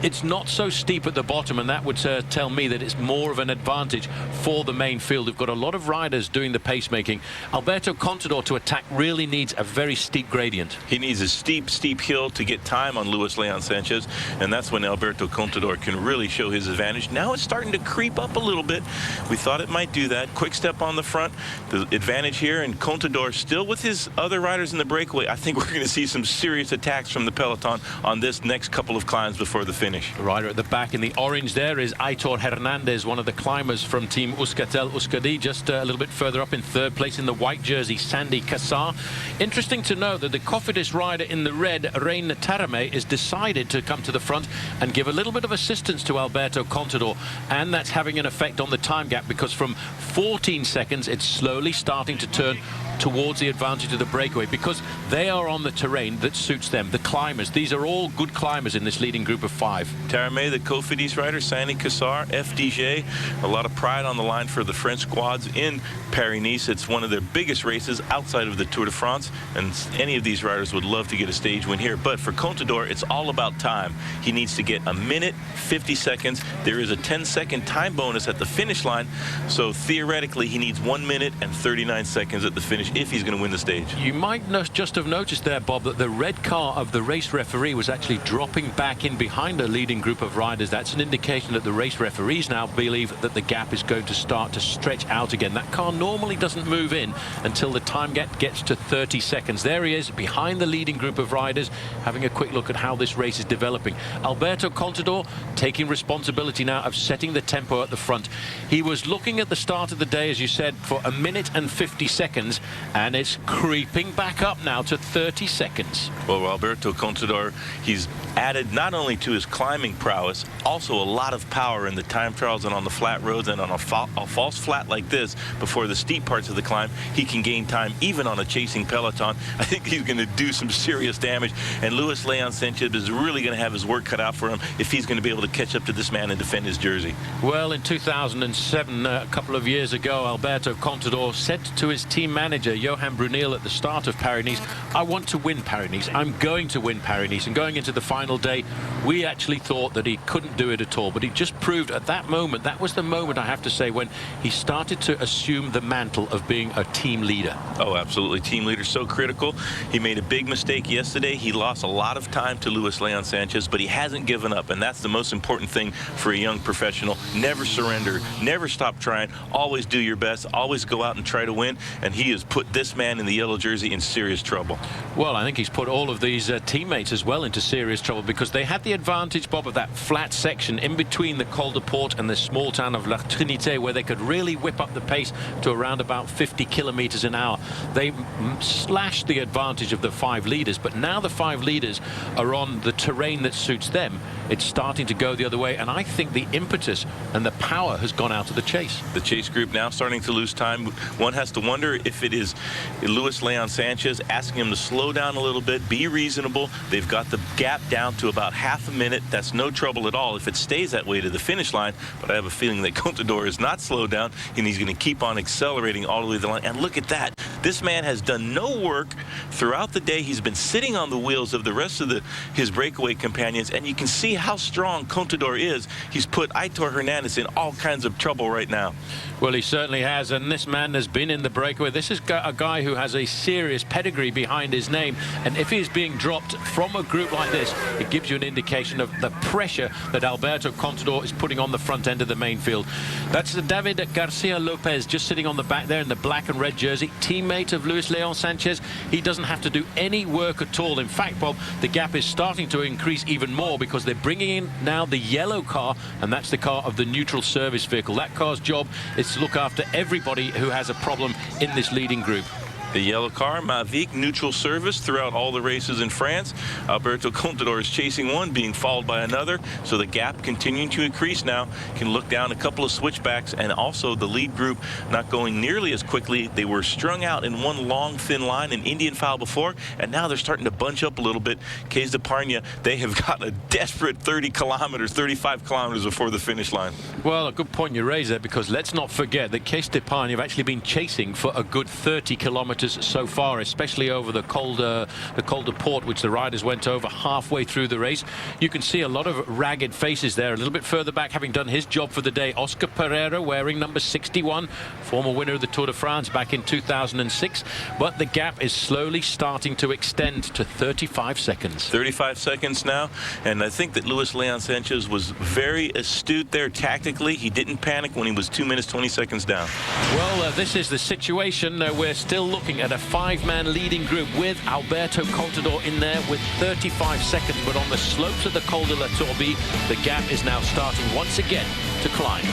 It's not so steep at the bottom, and that would tell me that it's more of an advantage for the main field. We've got a lot of riders doing the pacemaking. Alberto Contador to attack really needs a very steep gradient. He needs a steep hill to get time on Luis Leon Sanchez, and that's when Alberto Contador can really show his advantage. Now it's starting to creep up a little bit. We thought it might do that. Quick step on the front, the advantage here, and Contador still with his other riders in the breakaway. I think we're going to see some serious attacks from the peloton on this next couple of climbs before the finish. The rider at the back in the orange there is Aitor Hernandez, one of the climbers from Team Euskaltel-Euskadi. Just a little bit further up in 3rd place in the white jersey, Sandy Cassar. Interesting to know that the Cofidis rider in the red, Rein Tarame, is decided to come to the front and give a little bit of assistance to Alberto Contador, and that's having an effect on the time gap, because from 14 seconds it's slowly starting to turn towards the advantage of the breakaway, because they are on the terrain that suits them. The climbers, these are all good climbers in this leading group of 5. Tarame, the Cofidis rider, Sandy Cassar, FDJ, a lot of pride on the line for the French squads in Paris-Nice. It's one of their biggest races outside of the Tour de France, and any of these riders would love to get a stage win here. But for Contador, it's all about time. He needs to get 1 minute 50 seconds. There is a 10-second time bonus at the finish line, so theoretically he needs 1 minute and 39 seconds at the finish if he's going to win the stage. You might just have noticed there, Bob, that the red car of the race referee was actually dropping back in behind a leading group of riders. That's an indication that the race referees now believe that the gap is going to start to stretch out again. That car normally doesn't move in until the time gap gets to 30 seconds. There he is behind the leading group of riders, having a quick look at how this race is developing. Alberto Contador taking responsibility now of setting the tempo at the front. He was looking at the start of the day, as you said, for 1 minute and 50 seconds, and it's creeping back up now to 30 seconds. Well, Alberto Contador, he's added not only to his climbing prowess, also a lot of power in the time trials and on the flat roads, and on a false flat like this before the steep parts of the climb, he can gain time even on a chasing peloton. I think he's going to do some serious damage, and Luis Leon Sanchez is really going to have his work cut out for him if he's going to be able to catch up to this man and defend his jersey. Well, in 2007, a couple of years ago, Alberto Contador said to his team manager, Johan Brunel, at the start of Paris-Nice, I want to win Paris-Nice. I'm going to win Paris-Nice. And going into the final day, we actually thought that he couldn't do it at all. But he just proved at that moment, that was the moment, I have to say, when he started to assume the mantle of being a team leader. Oh, absolutely. Team leader, so critical. He made a big mistake yesterday. He lost a lot of time to Luis Leon Sanchez, but he hasn't given up. And that's the most important thing for a young professional. Never surrender. Never stop trying. Always do your best. Always go out and try to win. And he has put this man in the yellow jersey in serious trouble. Well, I think he's put all of these teammates as well into serious trouble, because they had the advantage, Bob, of that flat section in between the Col de Port and the small town of La Trinité, where they could really whip up the pace to around about 50 kilometers an hour. They slashed the advantage of the 5 leaders, but now the 5 leaders are on the terrain that suits them. It's starting to go the other way, and I think the impetus and the power has gone out of the chase. The chase group now starting to lose time. One has to wonder if it is Luis Leon Sanchez asking him to slow down a little bit, be reasonable. They've got the gap down to about half a minute. That's no trouble at all if it stays that way to the finish line, but I have a feeling that Contador is not slowed down, and he's going to keep on accelerating all the way to the line. And look at that. This man has done no work throughout the day. He's been sitting on the wheels of the rest of his breakaway companions, and you can see how strong Contador is. He's put Aitor Hernandez in all kinds of trouble right now. Well, he certainly has, and this man has been in the breakaway. This is a guy who has a serious pedigree behind his name, and if he's being dropped from a group like this, it gives you an indication indication of the pressure that Alberto Contador is putting on the front end of the main field. That's David Garcia Lopez just sitting on the back there in the black and red jersey, teammate of Luis Leon Sanchez. He doesn't have to do any work at all. In fact, Bob, the gap is starting to increase even more because they're bringing in now the yellow car, and that's the car of the neutral service vehicle. That car's job is to look after everybody who has a problem in this leading group. The yellow car, Mavic, neutral service throughout all the races in France. Alberto Contador is chasing one, being followed by another. So the gap continuing to increase now. Can look down a couple of switchbacks, and also the lead group not going nearly as quickly. They were strung out in one long, thin line, an Indian file before, and now they're starting to bunch up a little bit. Caisse d'Epargne, they have got a desperate 30 kilometers, 35 kilometers before the finish line. Well, a good point you raise there, because let's not forget that Caisse d'Epargne have actually been chasing for a good 30 kilometers so far, especially over the Col de Port, which the riders went over halfway through the race. You can see a lot of ragged faces there. A little bit further back, having done his job for the day, Oscar Pereira, wearing number 61, former winner of the Tour de France back in 2006. But the gap is slowly starting to extend to 35 seconds. 35 seconds now, and I think that Luis Leon Sanchez was very astute there tactically. He didn't panic when he was 2 minutes 20 seconds down. Well, this is the situation. We're still looking at a 5-man leading group with Alberto Contador in there with 35 seconds. But on the slopes of the Col de la Tourbi, the gap is now starting once again to climb.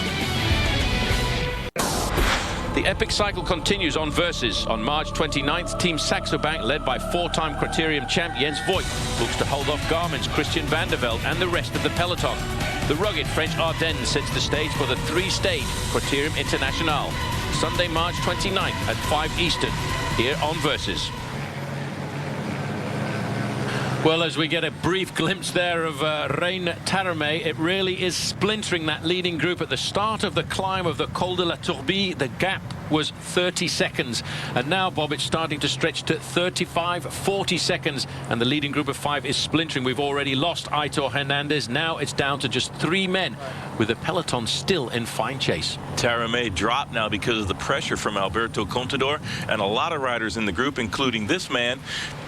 The epic cycle continues on Versus. On March 29th, Team Saxo Bank, led by 4-time Criterium champ Jens Voigt, looks to hold off Garmin's Christian van der Velde and the rest of the peloton. The rugged French Ardennes sets the stage for the 3-stage Criterium International. Sunday, March 29th at 5 Eastern, here on Versus. Well, as we get a brief glimpse there of Rein Taramé, it really is splintering that leading group. At the start of the climb of the Col de la Tourbi, the gap was 30 seconds. And now, Bob, it's starting to stretch to 35, 40 seconds. And the leading group of 5 is splintering. We've already lost Aitor Hernandez. Now it's down to just 3 men, with the peloton still in fine chase. Taramé dropped now because of the pressure from Alberto Contador, and a lot of riders in the group, including this man,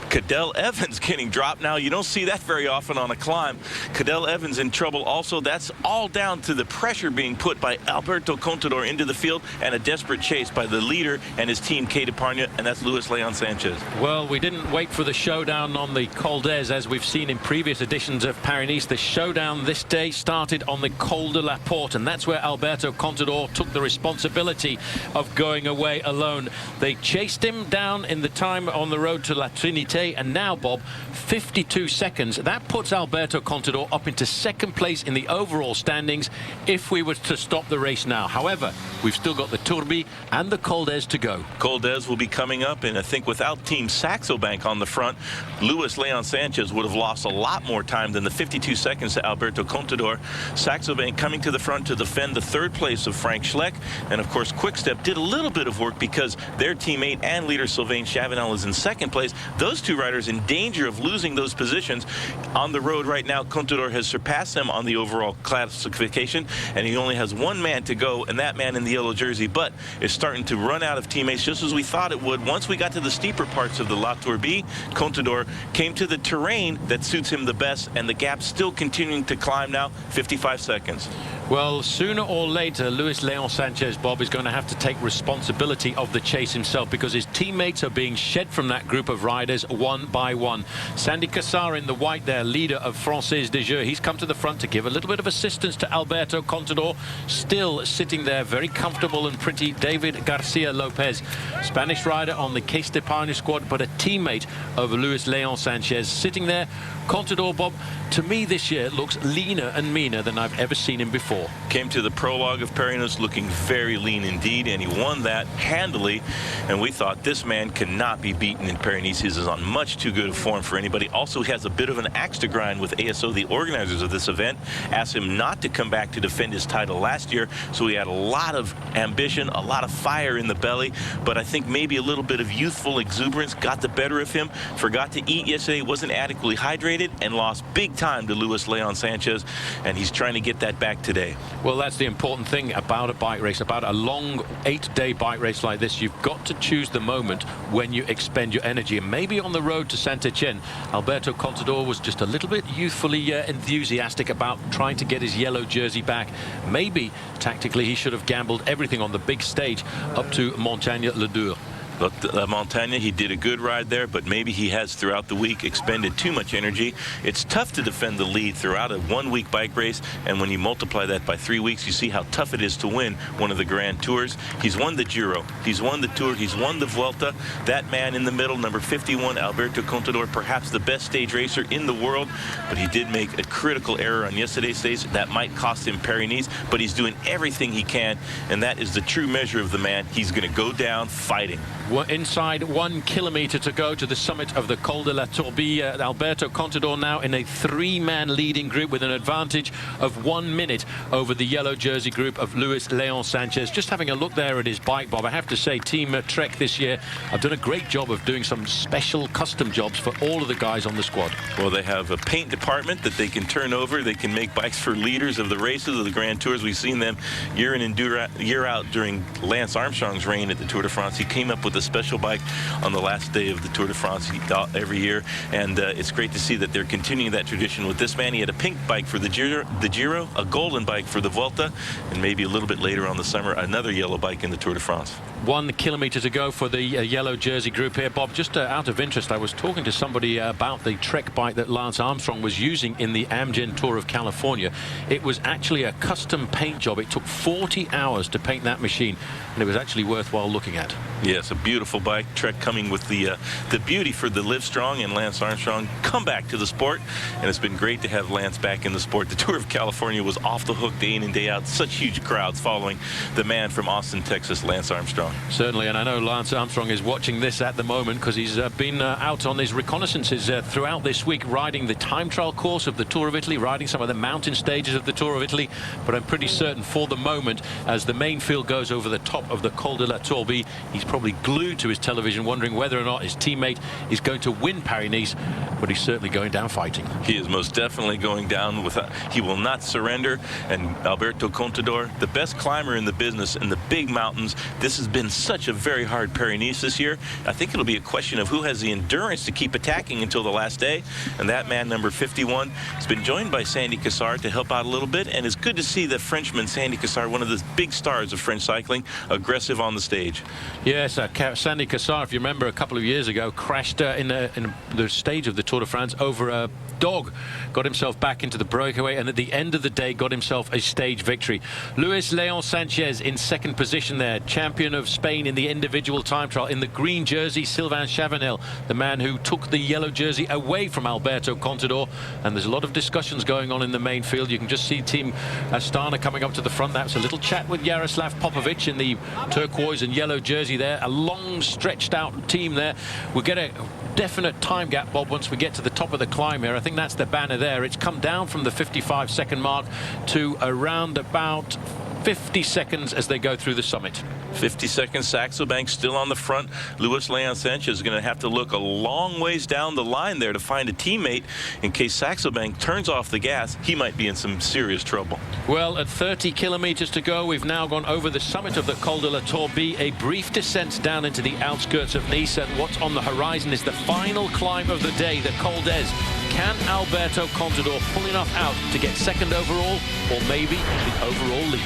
Cadel Evans, getting dropped now. You don't see that very often on a climb. Cadel Evans in trouble also. That's all down to the pressure being put by Alberto Contador into the field, and a desperate chase by the leader and his team, Caisse d'Epargne, and that's Luis Leon Sanchez. Well, we didn't wait for the showdown on the Col d'Ez as we've seen in previous editions of Paris-Nice. The showdown this day started on the Col de la Porte, and that's where Alberto Contador took the responsibility of going away alone. They chased him down in the time on the road to La Trinité, and now, Bob, 52 seconds. That puts Alberto Contador up into 2nd place in the overall standings if we were to stop the race now. However, we've still got the Tourbi and the Col d'Ez to go. Col d'Ez will be coming up, and I think without Team Saxo Bank on the front, Luis Leon Sanchez would have lost a lot more time than the 52 seconds to Alberto Contador. Saxo Bank coming to the front to defend the 3rd place of Frank Schleck, and of course Quickstep did a little bit of work because their teammate and leader Sylvain Chavanel is in 2nd place. Those 2 riders in danger of losing those positions. On the road right now, Contador has surpassed them on the overall classification, and he only has 1 man to go, and that man in the yellow jersey, but is starting to run out of teammates, just as we thought it would. Once we got to the steeper parts of the La Tourbi, Contador came to the terrain that suits him the best, and the gap's still continuing to climb now, 55 seconds. Well, sooner or later, Luis Leon Sanchez, Bob, is going to have to take responsibility of the chase himself, because his teammates are being shed from that group of riders one by one. Sandy Cassar in the white there, leader of Française des Jeux. He's come to the front to give a little bit of assistance to Alberto Contador. Still sitting there, very comfortable and pretty, David Garcia Lopez, Spanish rider on the Caisse d'Epargne squad, but a teammate of Luis Leon Sanchez. Sitting there, Contador, Bob, to me this year looks leaner and meaner than I've ever seen him before. Came to the prologue of Paris-Nice looking very lean indeed, and he won that handily, and we thought this man cannot be beaten in Paris-Nice. He is on much too good a form for anybody. Also, he has a bit of an axe to grind with ASO, the organizers of this event. Asked him not to come back to defend his title last year, so he had a lot of ambition, a lot of fire in the belly, but I think maybe a little bit of youthful exuberance got the better of him. Forgot to eat yesterday, wasn't adequately hydrated, and lost big time to Luis Leon Sanchez, and he's trying to get that back today. day. Well, that's the important thing about a bike race, about a long 8-day bike race like this. You've got to choose the moment when you expend your energy. And maybe on the road to Saint-Etienne, Alberto Contador was just a little bit youthfully enthusiastic about trying to get his yellow jersey back. Maybe tactically he should have gambled everything on the big stage up to Montagne-le-Dur. Look, La Montagne, he did a good ride there, but maybe he has throughout the week expended too much energy. It's tough to defend the lead throughout a 1-week bike race, and when you multiply that by 3 weeks, you see how tough it is to win one of the Grand Tours. He's won the Giro, he's won the Tour, he's won the Vuelta. That man in the middle, number 51, Alberto Contador, perhaps the best stage racer in the world, but he did make a critical error on yesterday's stage. That might cost him Paris-Nice, but he's doing everything he can, and that is the true measure of the man. He's going to go down fighting. We're inside 1 kilometer to go to the summit of the Col de la Torbie. Alberto Contador now in a 3-man leading group with an advantage of 1 minute over the yellow jersey group of Luis Leon Sanchez. Just having a look there at his bike, Bob, I have to say Team Trek this year have done a great job of doing some special custom jobs for all of the guys on the squad. Well, they have a paint department that they can turn over. They can make bikes for leaders of the races of the Grand Tours. We've seen them year in and year out during Lance Armstrong's reign at the Tour de France. He came up with a special bike on the last day of the Tour de France every year, and it's great to see that they're continuing that tradition with this man. He had a pink bike for the Giro, a golden bike for the Vuelta, and maybe a little bit later on the summer another yellow bike in the Tour de France. 1 kilometer to go for the yellow jersey group here, Bob. Just out of interest, I was talking to somebody about the Trek bike that Lance Armstrong was using in the Amgen Tour of California. It was actually a custom paint job. It took 40 hours to paint that machine, and it was actually worthwhile looking at. Yes, a beautiful bike. Trek coming with the beauty for the Livestrong and Lance Armstrong come back to the sport, and it's been great to have Lance back in the sport. The Tour of California was off the hook day in and day out. Such huge crowds following the man from Austin, Texas, Lance Armstrong. Certainly, and I know Lance Armstrong is watching this at the moment because he's been out on his reconnaissances throughout this week, riding the time trial course of the Tour of Italy, riding some of the mountain stages of the Tour of Italy. But I'm pretty certain for the moment, as the main field goes over the top of the Col de la Torbie, he's probably glued to his television wondering whether or not his teammate is going to win Paris-Nice, but he's certainly going down fighting. He is most definitely going down he will not surrender. And Alberto Contador, the best climber in the business in the big mountains. This has been such a very hard Paris-Nice this year. I think it'll be a question of who has the endurance to keep attacking until the last day, and that man, number 51, has been joined by Sandy Cassard to help out a little bit, and it's good to see the Frenchman Sandy Cassard, one of the big stars of French cycling, aggressive on the stage. Yes, Sandy Cassard, if you remember, a couple of years ago crashed in the stage of the Tour de France over a dog, got himself back into the breakaway, and at the end of the day got himself a stage victory. Luis Leon Sanchez in second position there, champion of Spain in the individual time trial. In the green jersey, Sylvain Chavanel, the man who took the yellow jersey away from Alberto Contador, and there's a lot of discussions going on in the main field. You can just see Team Astana coming up to the front. That's a little chat with Jaroslav Popovic in the turquoise and yellow jersey there. A long stretched out team there. We'll get a definite time gap, Bob, once we get to the top of the climb here. I think that's the banner there. It's come down from the 55-second mark to around about 50 seconds as they go through the summit. 50 seconds. Saxo Bank still on the front. Luis Leon Sanchez is going to have to look a long ways down the line there to find a teammate. In case Saxo Bank turns off the gas, he might be in some serious trouble. Well, at 30 kilometers to go, we've now gone over the summit of the Col de la Torbie, a brief descent down into the outskirts of Nice, and what's on the horizon is the final climb of the day, the Col d'Ez. Can Alberto Contador pull enough out to get second overall, or maybe the overall lead?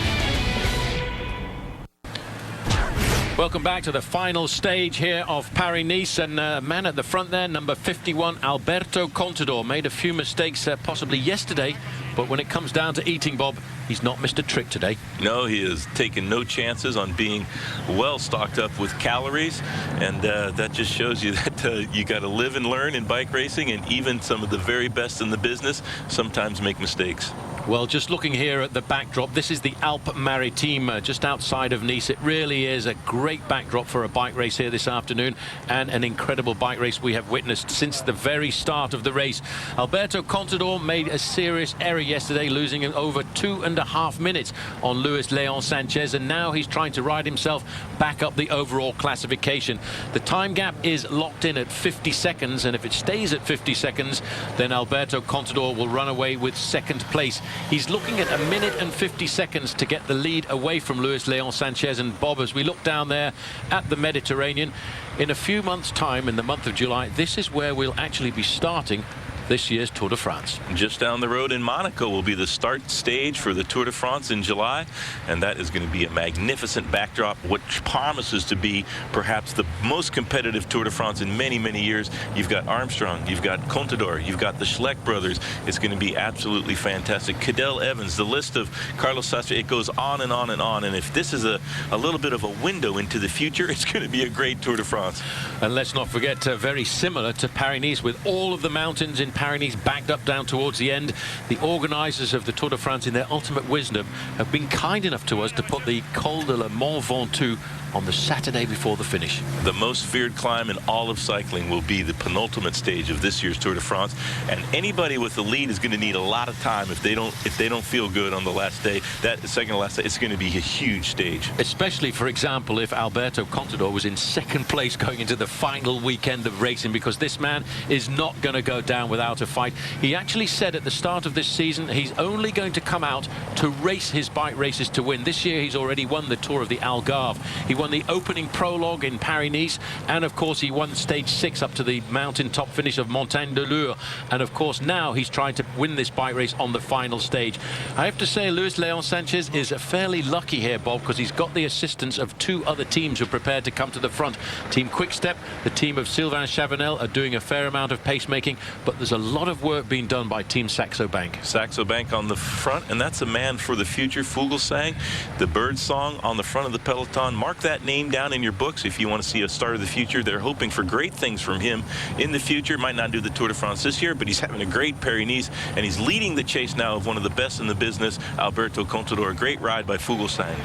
Welcome back to the final stage here of Paris-Nice, and man at the front there, number 51, Alberto Contador, made a few mistakes possibly yesterday, but when it comes down to eating, Bob, he's not Mr. Trick today. No, he has taken no chances on being well stocked up with calories, and that just shows you that you got to live and learn in bike racing, and even some of the very best in the business sometimes make mistakes. Well, just looking here at the backdrop, this is the Alpes Maritimes just outside of Nice. It really is a great backdrop for a bike race here this afternoon, and an incredible bike race we have witnessed since the very start of the race. Alberto Contador made a serious error yesterday, losing over 2.5 minutes on Luis Leon Sanchez, and now he's trying to ride himself back up the overall classification. The time gap is locked in at 50 seconds, and if it stays at 50 seconds, then Alberto Contador will run away with second place He's looking at 1 minute and 50 seconds to get the lead away from Luis Leon Sanchez. And Bob, as we look down there at the Mediterranean, in a few months' time, in the month of July, this is where we'll actually be starting this year's Tour de France. Just down the road in Monaco will be the start stage for the Tour de France in July, and that is going to be a magnificent backdrop, which promises to be perhaps the most competitive Tour de France in many, many years. You've got Armstrong, you've got Contador, you've got the Schleck brothers. It's going to be absolutely fantastic. Cadel Evans, the list of Carlos Sastre, it goes on and on and on. And if this is a little bit of a window into the future, it's going to be a great Tour de France. And let's not forget, very similar to Paris-Nice, with all of the mountains in Paris-Nice backed up down towards the end. The organisers of the Tour de France, in their ultimate wisdom, have been kind enough to us to put the Col de la Mont Ventoux on the Saturday before the finish. The most feared climb in all of cycling will be the penultimate stage of this year's Tour de France, and anybody with the lead is going to need a lot of time if they don't feel good on the last day. That second to last day, it's going to be a huge stage. Especially, for example, if Alberto Contador was in second place going into the final weekend of racing, because this man is not going to go down without a fight. He actually said at the start of this season he's only going to come out to race his bike races to win. This year he's already won the Tour of the Algarve. He won the opening prologue in Paris-Nice, and of course he won stage 6 up to the mountaintop finish of Montagne de Lure, and of course now he's trying to win this bike race on the final stage. I have to say, Luis Leon Sanchez is fairly lucky here, Bob, because he's got the assistance of 2 other teams who are prepared to come to the front. Team Quickstep, the team of Sylvain Chavanel, are doing a fair amount of pacemaking, but there's a lot of work being done by Team Saxo Bank. Saxo Bank on the front, and that's a man for the future. Fuglsang, the bird song on the front of the peloton. Mark that name down in your books if you want to see a star of the future. They're hoping for great things from him in the future. Might not do the Tour de France this year, but he's having a great Paris-Nice, and he's leading the chase now of one of the best in the business, Alberto Contador. A great ride by Fuglsang.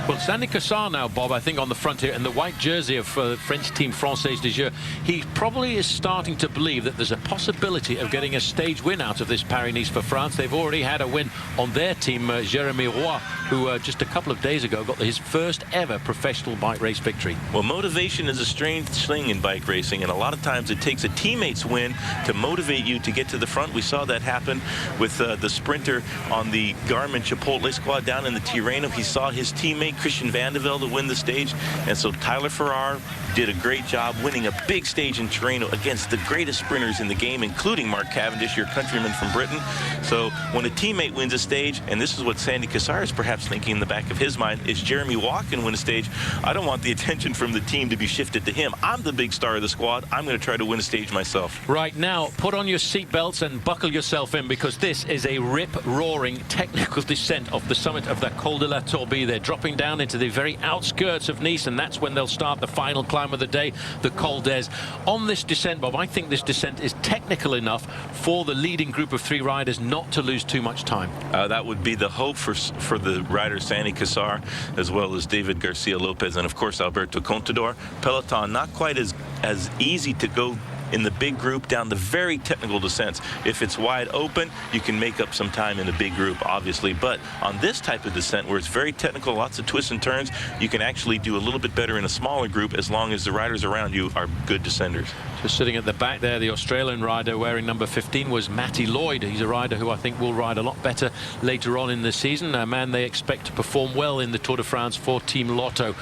Well, Sandy Cassar now, Bob, I think on the front here, in the white jersey of French team Française des Jeux. He probably is starting to believe that there's a possibility of getting a stage win out of this Paris-Nice for France. They've already had a win on their team, Jérémy Roy, who just a couple of days ago got his first ever professional bike race victory. Well, motivation is a strange thing in bike racing, and a lot of times it takes a teammate's win to motivate you to get to the front. We saw that happen with the sprinter on the Garmin Chipotle squad down in the Tirreno. He saw his teammate Christian Van de Velde win the stage, and so Tyler Farrar did a great job winning a big stage in Tirreno against the greatest sprinters in the game, including Mark Cavendish, your countryman from Britain. So when a teammate wins a stage, and this is what Sandy Cassar is perhaps thinking in the back of his mind, is Jeremy Waugh can win a stage, I don't want the attention from the team to be shifted to him. I'm the big star of the squad. I'm going to try to win a stage myself. Right now, put on your seatbelts and buckle yourself in, because this is a rip-roaring technical descent off the summit of the Col de la Torbie. They're dropping down into the very outskirts of Nice, and that's when they'll start the final climb of the day, the Col d'Ez. On this descent, Bob, I think this descent is technical enough for the leading group of 3 riders not to lose too much time. That would be the hope for the rider Sandy Cassar, as well as David Garcia Lopez, and of course Alberto Contador. Peloton not quite as easy to go in the big group down the very technical descents. If it's wide open, you can make up some time in a big group, obviously. But on this type of descent, where it's very technical, lots of twists and turns, you can actually do a little bit better in a smaller group as long as the riders around you are good descenders. Just sitting at the back there, the Australian rider wearing number 15 was Matty Lloyd. He's a rider who I think will ride a lot better later on in the season. A man they expect to perform well in the Tour de France for Team Lotto.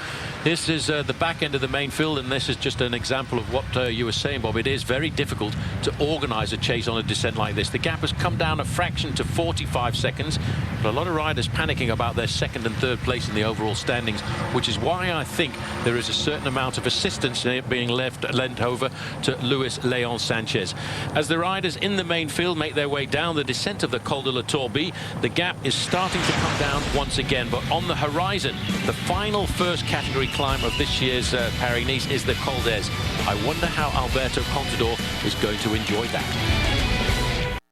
This is the back end of the main field, and this is just an example of what you were saying, Bob. It is very difficult to organize a chase on a descent like this. The gap has come down a fraction to 45 seconds, but a lot of riders panicking about their second and third place in the overall standings, which is why I think there is a certain amount of assistance being lent over to Luis Leon Sanchez. As the riders in the main field make their way down the descent of the Col de la Torbie, the gap is starting to come down once again, but on the horizon, the final first category climb of this year's Paris-Nice is the Col d'Ez. I wonder how Alberto Contador is going to enjoy that.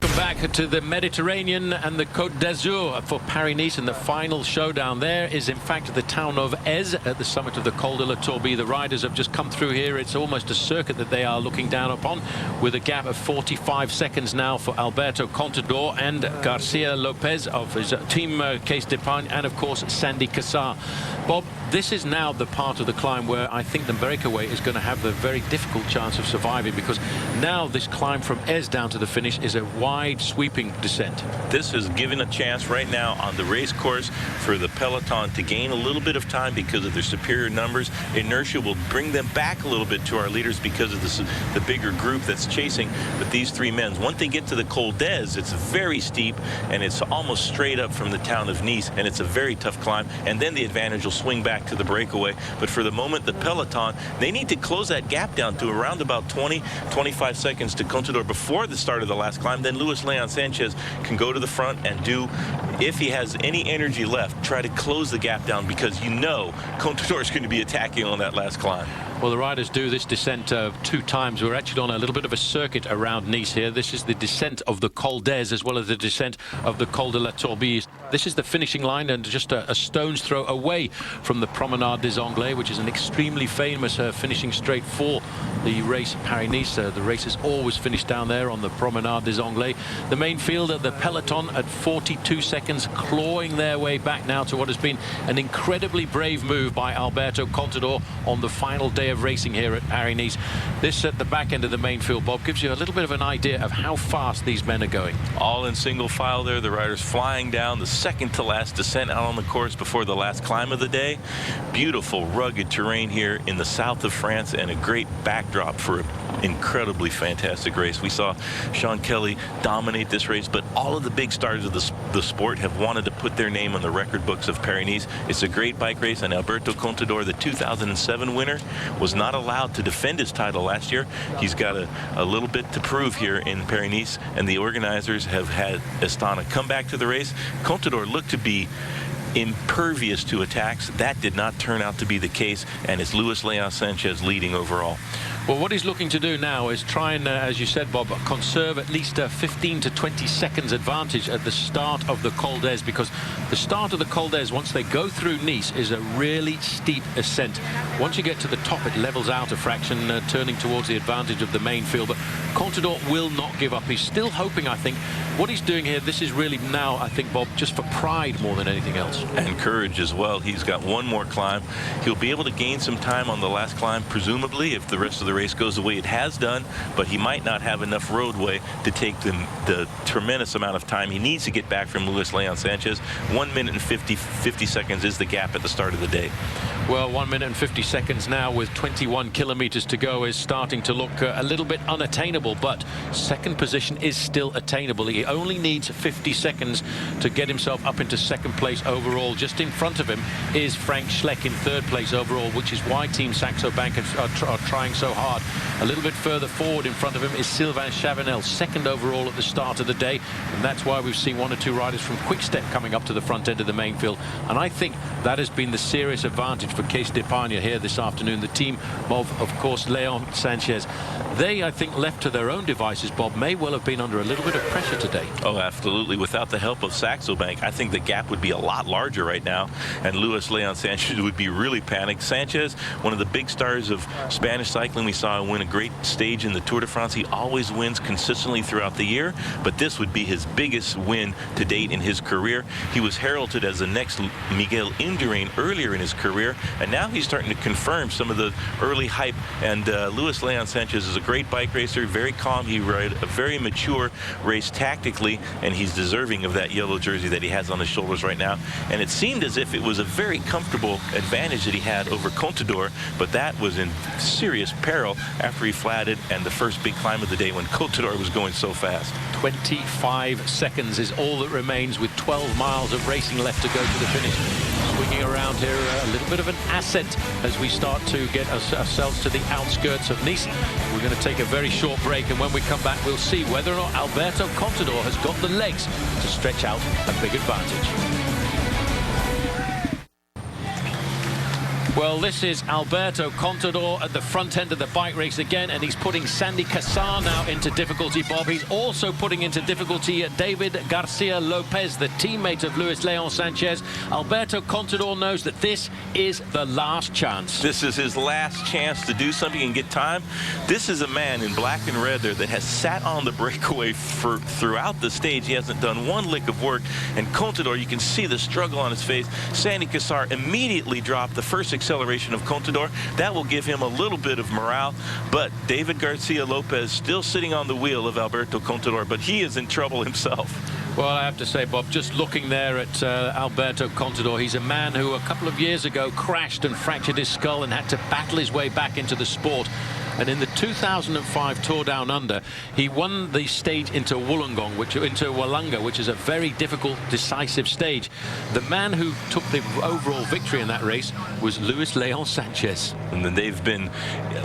Welcome back to the Mediterranean and the Côte d'Azur for Paris-Nice, and the final showdown there is in fact the town of Ez at the summit of the Col de la Torbie. The riders have just come through here. It's almost a circuit that they are looking down upon, with a gap of 45 seconds now for Alberto Contador and Garcia Lopez of his team Case d'Epargne, and of course Sandy Cassar. Bob, this is now the part of the climb where I think the breakaway is going to have the very difficult chance of surviving, because now this climb from Ez down to the finish is a wide wide sweeping descent. This is giving a chance right now on the race course for the peloton to gain a little bit of time because of their superior numbers. Inertia will bring them back a little bit to our leaders because of the bigger group that's chasing. But these three men, once they get to the Col d'Ez, it's very steep and it's almost straight up from the town of Nice, and it's a very tough climb. And then the advantage will swing back to the breakaway. But for the moment, the peloton, they need to close that gap down to around about 20-25 seconds to Contador before the start of the last climb. Then Luis Leon Sanchez can go to the front and do, if he has any energy left, try to close the gap down, because you know Contador is going to be attacking on that last climb. Well, the riders do this descent 2 times. We're actually on a little bit of a circuit around Nice here. This is the descent of the Col d'Ez as well as the descent of the Col de la Tourbille. This is the finishing line, and just a stone's throw away from the Promenade des Anglais, which is an extremely famous finishing straight for the race Paris-Nice. The race is always finished down there on the Promenade des Anglais. The main field at the peloton at 42 seconds, clawing their way back now to what has been an incredibly brave move by Alberto Contador on the final day of racing here at Paris-Nice. This at the back end of the main field, Bob, gives you a little bit of an idea of how fast these men are going. All in single file there, the riders flying down the second to last descent out on the course before the last climb of the day. Beautiful rugged terrain here in the south of France, and a great backdrop for an incredibly fantastic race. We saw Sean Kelly dominate this race, but all of the big stars of the sport have wanted to put their name on the record books of Paris-Nice. It's a great bike race, and Alberto Contador, the 2007 winner, was not allowed to defend his title last year. He's got a little bit to prove here in Paris-Nice, and the organizers have had Astana come back to the race. Contador looked to be impervious to attacks. That did not turn out to be the case, and it's Luis Leon Sanchez leading overall. Well, what he's looking to do now is try and, as you said, Bob, conserve at least 15 to 20 seconds advantage at the start of the Col d'Ez, because the start of the Col d'Ez, once they go through Nice, is a really steep ascent. Once you get to the top, it levels out a fraction, turning towards the advantage of the main field. But Contador will not give up. He's still hoping, I think. What he's doing here, this is really now, I think, Bob, just for pride more than anything else. And courage as well. He's got one more climb. He'll be able to gain some time on the last climb, presumably, if the rest of the race goes the way it has done, but he might not have enough roadway to take the tremendous amount of time he needs to get back from Luis Leon Sanchez. 1 minute and 50 seconds is the gap at the start of the day. Well, 1 minute and 50 seconds now with 21 kilometers to go is starting to look a little bit unattainable, but second position is still attainable. He only needs 50 seconds to get himself up into second place overall. Just in front of him is Frank Schleck in third place overall, which is why Team Saxo Bank are trying so hard. A little bit further forward in front of him is Sylvain Chavanel, second overall at the start of the day, and that's why we've seen 1 or 2 riders from Quick Step coming up to the front end of the main field. And I think that has been the serious advantage for Case d'Epargne here this afternoon. The team of course, Leon Sanchez. They, I think, left to their own devices, Bob, may well have been under a little bit of pressure today. Oh, absolutely. Without the help of Saxo Bank, I think the gap would be a lot larger right now, and Luis Leon Sanchez would be really panicked. Sanchez, one of the big stars of Spanish cycling. We saw him win a great stage in the Tour de France. He always wins consistently throughout the year, but this would be his biggest win to date in his career. He was heralded as the next Miguel Indurain earlier in his career, and now he's starting to confirm some of the early hype. And Luis Leon Sanchez is a great bike racer, very calm. He rode a very mature race tactically, and he's deserving of that yellow jersey that he has on his shoulders right now. And it seemed as if it was a very comfortable advantage that he had over Contador, but that was in serious peril after he flatted and the first big climb of the day when Contador was going so fast. 25 seconds is all that remains with 12 miles of racing left to go to the finish. Swinging around here, a little bit of an ascent as we start to get ourselves to the outskirts of Nice. We're going to take a very short break, and when we come back, we'll see whether or not Alberto Contador has got the legs to stretch out a big advantage. Well, this is Alberto Contador at the front end of the bike race again, and he's putting Sandy Cassar now into difficulty, Bob. He's also putting into difficulty David Garcia Lopez, the teammate of Luis Leon Sanchez. Alberto Contador knows that this is the last chance. This is his last chance to do something and get time. This is a man in black and red there that has sat on the breakaway throughout the stage. He hasn't done one lick of work, and Contador, you can see the struggle on his face. Sandy Cassar immediately dropped the first acceleration of Contador. That will give him a little bit of morale. But David Garcia Lopez still sitting on the wheel of Alberto Contador, but he is in trouble himself. Well, I have to say, Bob, just looking there at Alberto Contador, he's a man who a couple of years ago crashed and fractured his skull and had to battle his way back into the sport. And in the 2005 Tour Down Under, he won the stage into Wollongong, which is a very difficult, decisive stage. The man who took the overall victory in that race was Luis Leon Sanchez. And then they've been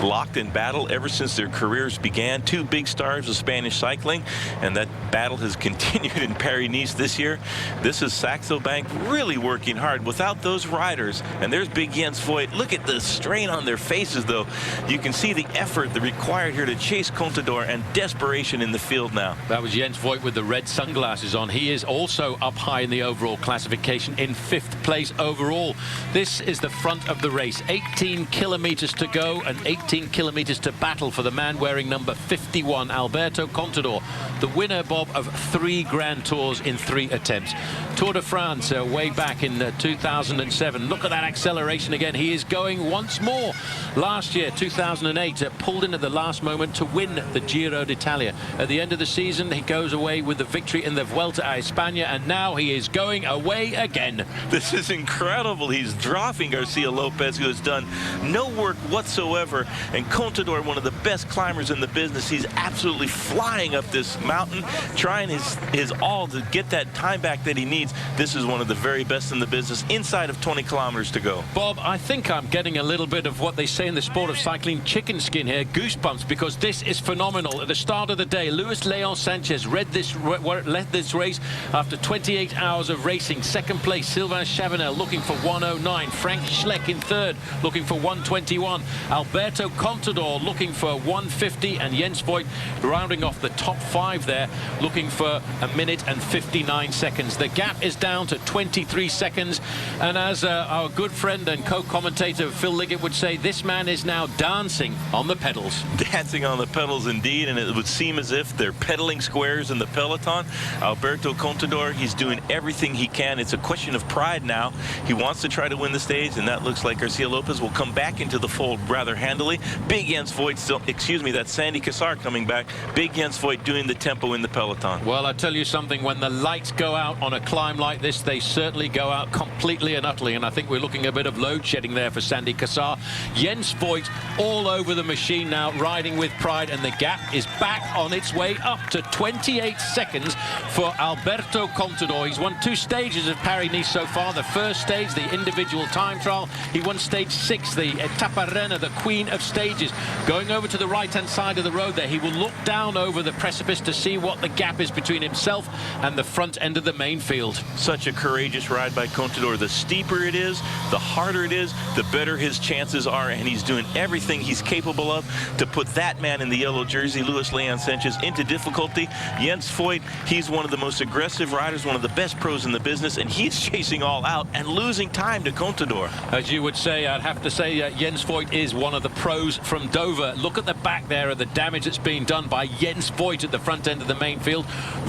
locked in battle ever since their careers began. Two big stars of Spanish cycling, and that battle has continued in Paris-Nice this year. This is Saxo Bank really working hard without those riders. And there's big Jens Voigt. Look at the strain on their faces, though. You can see the effort that required here to chase Contador and desperation in the field now. That was Jens Voigt with the red sunglasses on. He is also up high in the overall classification in 5th place overall. This is the front of the race. 18 kilometers to go and 18 kilometers to battle for the man wearing number 51, Alberto Contador, the winner, Bob, of 3 Grand Tours in 3 attempts. Tour de France way back in 2007. Look at that acceleration again. He is going once more. Last year, 2008, pulled in at the last moment to win the Giro d'Italia. At the end of the season, he goes away with the victory in the Vuelta a España, and now he is going away again. This is incredible. He's dropping Garcia Lopez, who has done no work whatsoever, and Contador, one of the best climbers in the business. He's absolutely flying up this mountain, trying his all to get that time back that he needs. This is one of the very best in the business, inside of 20 kilometers to go. Bob, I think I'm getting a little bit of what they say in the sport of cycling, chicken skin here, goosebumps, because this is phenomenal. At the start of the day, Luis Leon Sanchez led this race after 28 hours of racing. Second place, Sylvain Chavanel looking for 109. Frank Schleck in third, looking for 121. Alberto Contador looking for 150, and Jens Voigt rounding off the top 5 there, looking for 1 minute and 59 seconds. The gap is down to 23 seconds, and as our good friend and co-commentator Phil Liggett would say, this man is now dancing on the pedals. Dancing on the pedals indeed, and it would seem as if they're pedaling squares in the peloton. Alberto Contador, he's doing everything he can. It's a question of pride now. He wants to try to win the stage, and that looks like Garcia Lopez will come back into the fold rather handily. Big Jens Voigt still, that's Sandy Cassar coming back. Big Jens Voigt doing the tempo in the peloton. Well, I tell you something, when the lights go out on a climb like this, they certainly go out completely and utterly, and I think we're looking at a bit of load shedding there for Sandy Cassar. Jens Voigt all over the machine now, riding with pride, and the gap is back on its way up to 28 seconds for Alberto Contador. He's won 2 stages of Paris-Nice so far. The first stage, the individual time trial. He won stage 6, the Etapa Reina, the queen of stages. Going over to the right-hand side of the road there, he will look down over the precipice to see what the gap is between himself and the front end of the main field. Such a courageous ride by Contador. The steeper it is, the harder it is, the better his chances are, and he's doing everything he's capable of to put that man in the yellow jersey, Luis Leon Sanchez, into difficulty. Jens Voigt, he's one of the most aggressive riders, one of the best pros in the business, and he's chasing all out and losing time to Contador. As you would say, I'd have to say Jens Voigt is one of the pros from Dover. Look at the back there of the damage that's being done by Jens Voigt at the front end of the main field.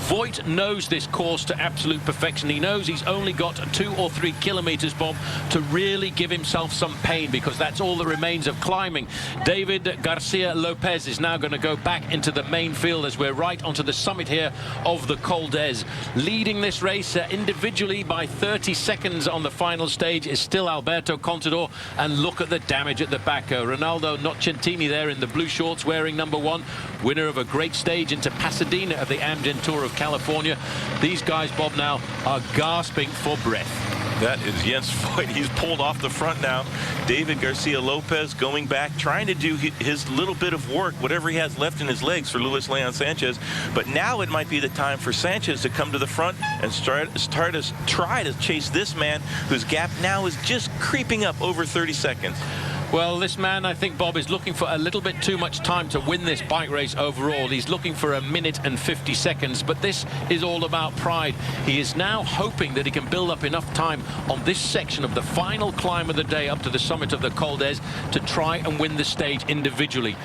Voigt knows this course to absolute perfection. He knows he's only got 2 or 3 kilometers, Bob, to really give himself some pain, because that's all that remains of climbing. David Garcia Lopez is now going to go back into the main field as we're right onto the summit here of the Col d'Ez. Leading this race individually by 30 seconds on the final stage is still Alberto Contador, and look at the damage at the back. Ronaldo Nocentini there in the blue shorts wearing number 1, winner of a great stage into Pasadena of the Amgen Tour of California. These guys, Bob, now are gasping for breath. That is Jens Voigt. He's pulled off the front now. David Garcia Lopez going back, trying to do his little bit of work, whatever he has left in his legs for Luis Leon Sanchez. But now it might be the time for Sanchez to come to the front and try to chase this man, whose gap now is just creeping up over 30 seconds. Well, this man, I think, Bob, is looking for a little bit too much time to win this bike race overall. He's looking for 1 minute and 50 seconds, but this is all about pride. He is now hoping that he can build up enough time on this section of the final climb of the day up to the summit of the Col d'Ez to try and win the stage individually.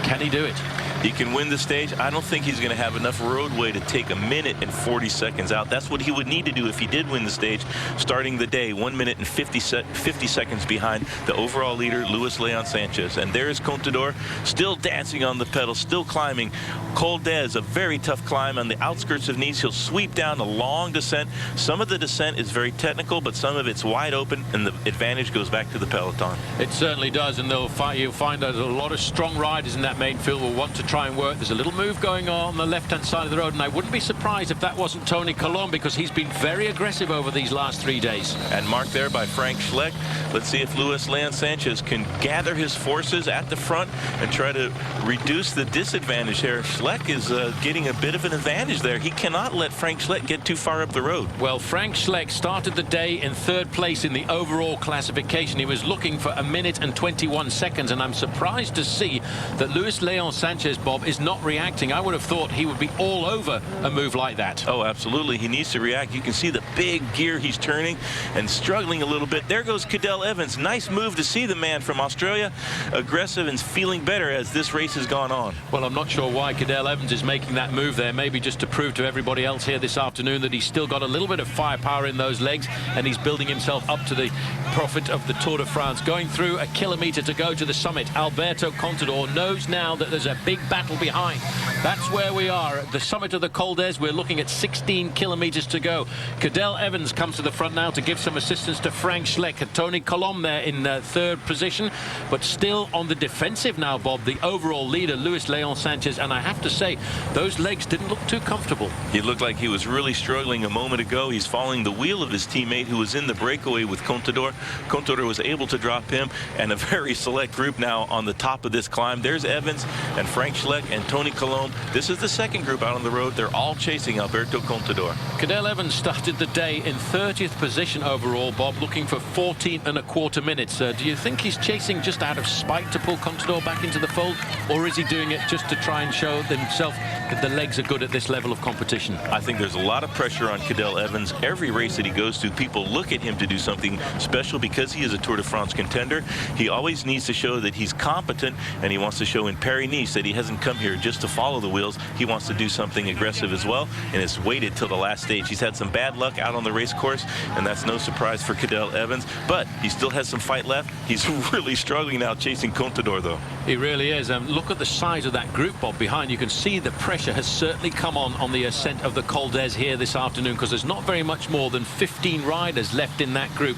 Can he do it? He can win the stage. I don't think he's going to have enough roadway to take 1 minute and 40 seconds out. That's what he would need to do if he did win the stage, starting the day 1 minute and 50 seconds behind the overall leader, Luis Leon Sanchez. And there's Contador, still dancing on the pedal, still climbing. Col d'Ez, a very tough climb on the outskirts of Nice. He'll sweep down a long descent. Some of the descent is very technical, but some of it's wide open, and the advantage goes back to the peloton. It certainly does, and you'll find that a lot of strong riders in that main field will want to try and work. There's a little move going on the left-hand side of the road, and I wouldn't be surprised if that wasn't Tony Colomb, because he's been very aggressive over these last 3 days. And marked there by Frank Schleck. Let's see if Luis Leon Sanchez can gather his forces at the front and try to reduce the disadvantage here. Schleck is getting a bit of an advantage there. He cannot let Frank Schleck get too far up the road. Well, Frank Schleck started the day in 3rd place in the overall classification. He was looking for 1 minute and 21 seconds, and I'm surprised to see that Luis Leon Sanchez, Bob, is not reacting. I would have thought he would be all over a move like that. Oh, absolutely. He needs to react. You can see the big gear he's turning and struggling a little bit. There goes Cadel Evans. Nice move to see the man from Australia, aggressive and feeling better as this race has gone on. Well, I'm not sure why Cadel Evans is making that move there. Maybe just to prove to everybody else here this afternoon that he's still got a little bit of firepower in those legs, and he's building himself up to the profit of the Tour de France. Going through 1 kilometre to go to the summit, Alberto Contador knows now that there's a big battle behind. That's where we are at the summit of the Col d'Ez. We're looking at 16 kilometres to go. Cadel Evans comes to the front now to give some assistance to Frank Schleck, and Tony Colomb there in 3rd position, but still on the defensive now, Bob, the overall leader, Luis Leon Sanchez. And I have to say, those legs didn't look too comfortable. He looked like he was really struggling a moment ago. He's following the wheel of his teammate who was in the breakaway with Contador. Contador was able to drop him, and a very select group now on the top of this climb. There's Evans and Frank Schleck and Tony Colomb. This is the 2nd group out on the road. They're all chasing Alberto Contador. Cadel Evans started the day in 30th position overall, Bob, looking for 14.25 minutes. Do you think he's chasing just out of spite to pull Contador back into the fold, or is he doing it just to try and show himself that the legs are good at this level of competition? I think there's a lot of pressure on Cadel Evans. Every race that he goes to, people look at him to do something special because he is a Tour de France contender. He always needs to show that he's competent, and he wants to show in Paris-Nice that he hasn't come here just to follow the wheels. He wants to do something aggressive as well, and has waited till the last stage. He's had some bad luck out on the race course, and that's no surprise for Cadel Evans, but he still has some fight left. He's really struggling now chasing Contador, though. He really is. Look at the size of that group, Bob, behind. You can see the pressure has certainly come on the ascent of the Col d'Ez here this afternoon, because there's not very much more than 15 riders left in that group.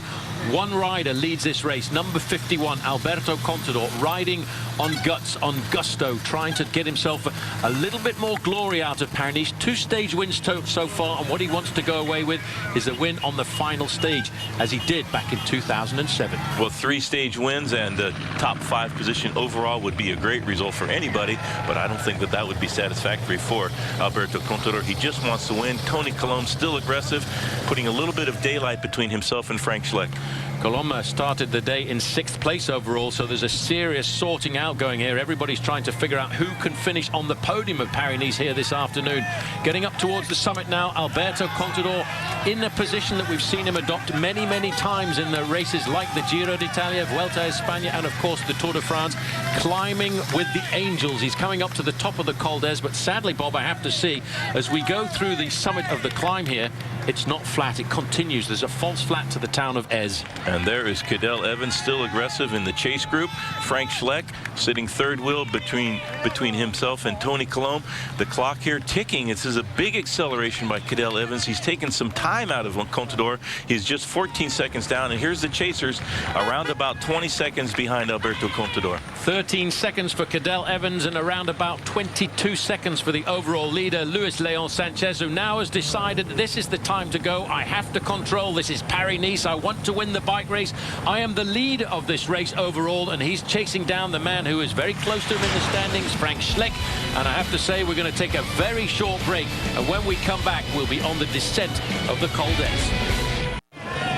One rider leads this race, number 51, Alberto Contador, riding on guts, on gusto, trying to get himself a little bit more glory out of Paris. 2 stage wins so far, and what he wants to go away with is a win on the final stage, as he did back in 2007. Well, 3 stage wins and a top 5 position overall would be a great result for anybody, but I don't think that that would be satisfactory for Alberto Contador. He just wants to win. Tony Colomb still aggressive, putting a little bit of daylight between himself and Frank Schleck. Colomb started the day in 6th place overall, so there's a serious sorting out going here. Everybody's trying to figure out who can finish on the podium of Paris-Nice here this afternoon. Getting up towards the summit now, Alberto Contador in a position that we've seen him adopt many, many times in the races like the Giro d'Italia, Vuelta a España, and of course the Tour de France, climbing with the Angels. He's coming up to the top of the Col d'Ez, but sadly, Bob, I have to see, as we go through the summit of the climb here, it's not flat. It continues. There's a false flat to the town of Ez. And there is Cadel Evans, still aggressive in the chase group. Frank Schleck sitting 3rd wheel between himself and Tony Colomb. The clock here ticking. This is a big acceleration by Cadel Evans. He's taken some time out of Contador. He's just 14 seconds down, and here's the chasers around about 20 seconds behind Alberto Contador. 13 seconds for Cadel Evans and around about 22 seconds for the overall leader, Luis Leon Sanchez, who now has decided this is the time to go. I have to control. This is Paris-Nice. I want to win the bike race. I am the leader of this race overall, and he's chasing down the man who is very close to him in the standings, Frank Schleck. And I have to say, we're going to take a very short break, and when we come back, we'll be on the descent of the Col d'Ez.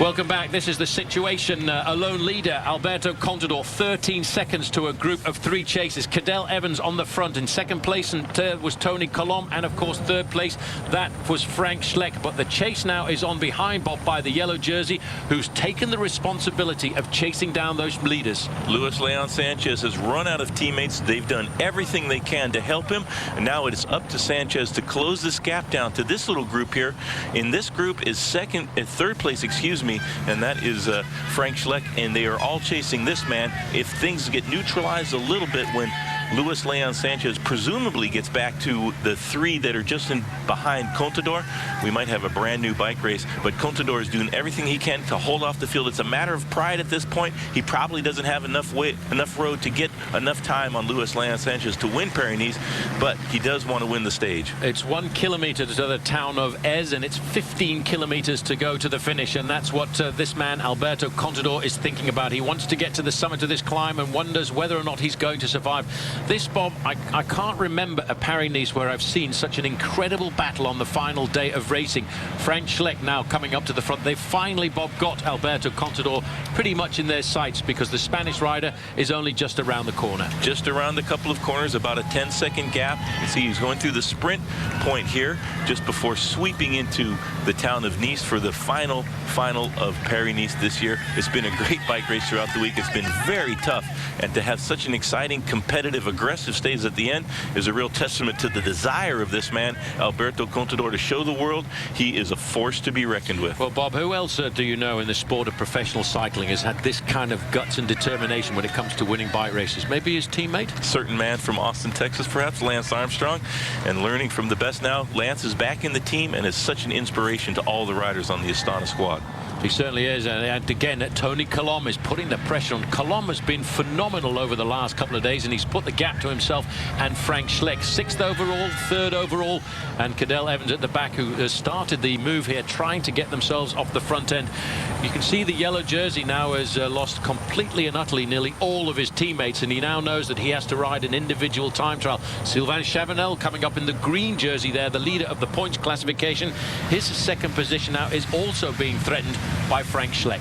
Welcome back. This is the situation. A lone leader, Alberto Contador, 13 seconds to a group of 3 chasers. Cadel Evans on the front in second place, and third was Tony Colomb, and of course third place, that was Frank Schleck. But the chase now is on behind Bob by the yellow jersey, who's taken the responsibility of chasing down those leaders. Luis Leon Sanchez has run out of teammates. They've done everything they can to help him, and now it is up to Sanchez to close this gap down to this little group here. In this group is third place, excuse me, and that is Frank Schleck, and they are all chasing this man. If things get neutralized a little bit when Luis Leon Sanchez presumably gets back to the 3 that are just in behind Contador, we might have a brand new bike race. But Contador is doing everything he can to hold off the field. It's a matter of pride at this point. He probably doesn't have enough road to get enough time on Luis Leon Sanchez to win Paris-Nice, but he does want to win the stage. It's 1 kilometer to the town of Ez, and it's 15 kilometers to go to the finish, and that's what this man Alberto Contador is thinking about. He wants to get to the summit of this climb and wonders whether or not he's going to survive. This, Bob, I can't remember a Paris-Nice where I've seen such an incredible battle on the final day of racing. Frank Schleck now coming up to the front. They finally, Bob, got Alberto Contador pretty much in their sights because the Spanish rider is only just around the corner. Just around a couple of corners, about a 10-second gap. You see he's going through the sprint point here just before sweeping into the town of Nice for the final of Paris-Nice this year. It's been a great bike race throughout the week. It's been very tough, and to have such an exciting, competitive, aggressive stage at the end is a real testament to the desire of this man, Alberto Contador, to show the world he is a force to be reckoned with. Well, Bob, who else do you know in the sport of professional cycling has had this kind of guts and determination when it comes to winning bike races? Maybe his teammate? Certain man from Austin, Texas, perhaps, Lance Armstrong. And learning from the best now, Lance is back in the team and is such an inspiration to all the riders on the Astana squad. He certainly is, and again, Tony Colomb is putting the pressure on. Colomb has been phenomenal over the last couple of days, and he's put the gap to himself and Frank Schleck. 6th overall, 3rd overall, and Cadel Evans at the back, who has started the move here, trying to get themselves off the front end. You can see the yellow jersey now has lost completely and utterly nearly all of his teammates, and he now knows that he has to ride an individual time trial. Sylvain Chavanel coming up in the green jersey there, the leader of the points classification. His 2nd position now is also being threatened by Frank Schleck.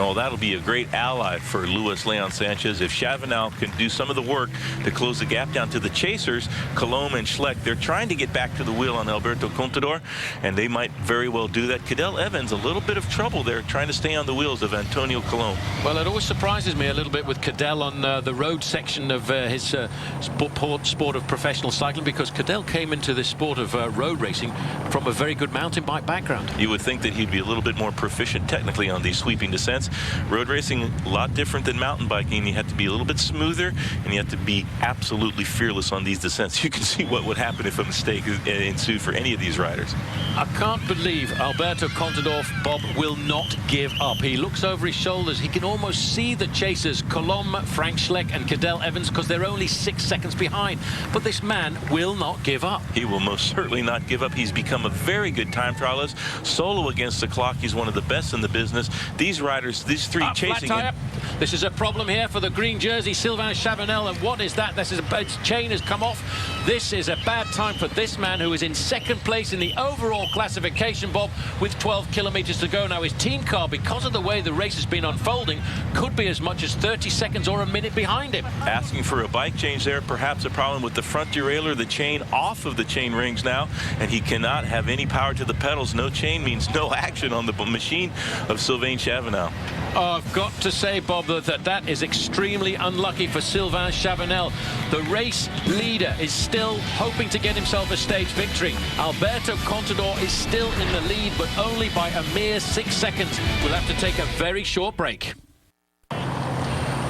Oh, that'll be a great ally for Luis Leon Sanchez. If Chavanel can do some of the work to close the gap down to the chasers, Colomb and Schleck, they're trying to get back to the wheel on Alberto Contador, and they might very well do that. Cadel Evans, a little bit of trouble there, trying to stay on the wheels of Antonio Colomb. Well, it always surprises me a little bit with Cadel on the road section of his sport of professional cycling, because Cadel came into this sport of road racing from a very good mountain bike background. You would think that he'd be a little bit more proficient technically on these sweeping descents. Road racing, a lot different than mountain biking. You have to be a little bit smoother, and you have to be absolutely fearless on these descents. You can see what would happen if a mistake ensued for any of these riders. I can't believe Alberto Contador, Bob, will not give up. He looks over his shoulders. He can almost see the chasers, Colomb, Frank Schleck and Cadel Evans, because they're only 6 seconds behind. But this man will not give up. He will most certainly not give up. He's become a very good time trialist. Solo against the clock, he's one of the best in the business. These riders, these 3 chasing him. This is a problem here for the green jersey, Sylvain Chavanel, and what is that? This is its chain has come off. This is a bad time for this man, who is in 2nd place in the overall classification, Bob, with 12 kilometers to go. Now his team car, because of the way the race has been unfolding, could be as much as 30 seconds or a minute behind him. Asking for a bike change there, perhaps a problem with the front derailleur, the chain off of the chain rings now, and he cannot have any power to the pedals. No chain means no action on the machine of Sylvain Chavanel. I've got to say, Bob, that is extremely unlucky for Sylvain Chavanel. The race leader is still hoping to get himself a stage victory. Alberto Contador is still in the lead, but only by a mere 6 seconds. We'll have to take a very short break.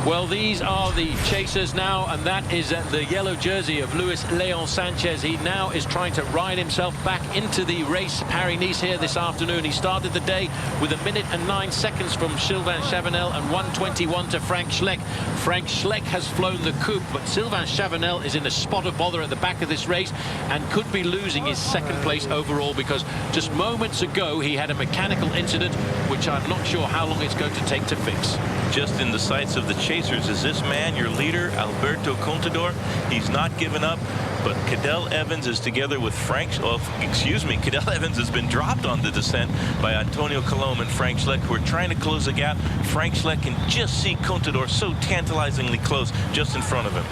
Well, these are the chasers now, and that is the yellow jersey of Luis Leon Sanchez. He now is trying to ride himself back into the race Paris-Nice here this afternoon. He started the day with 1 minute and 9 seconds from Sylvain Chavanel and 1:21 to Frank Schleck. Frank Schleck has flown the coupe, but Sylvain Chavanel is in a spot of bother at the back of this race and could be losing his 2nd place overall, because just moments ago he had a mechanical incident which I'm not sure how long it's going to take to fix. Just in the sights of the chasers is this man, your leader, Alberto Contador. He's not given up. but Cadel Evans is together with Cadel Evans has been dropped on the descent by Antonio Colom and Frank Schleck, who are trying to close the gap. Frank Schleck can just see Contador so tantalizingly close just in front of him.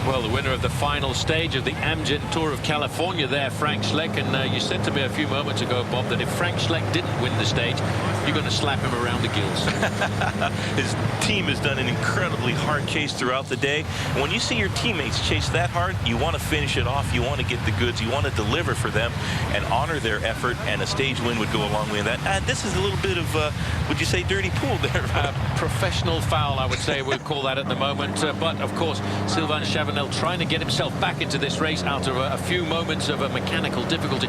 Well, the winner of the final stage of the Amgen Tour of California there, Frank Schleck. And you said to me a few moments ago, Bob, that if Frank Schleck didn't win the stage, you're going to slap him around the gills. His team has done an incredibly hard chase throughout the day. And when you see your teammates chase that hard, you want to finish it off. You want to get the goods. You want to deliver for them and honor their effort. And a stage win would go a long way in that. And this is a little bit of, would you say, dirty pool there? Professional foul, I would say we'll call that at the moment. But, of course, Sylvain Chavanel trying to get himself back into this race after a few moments of a mechanical difficulty.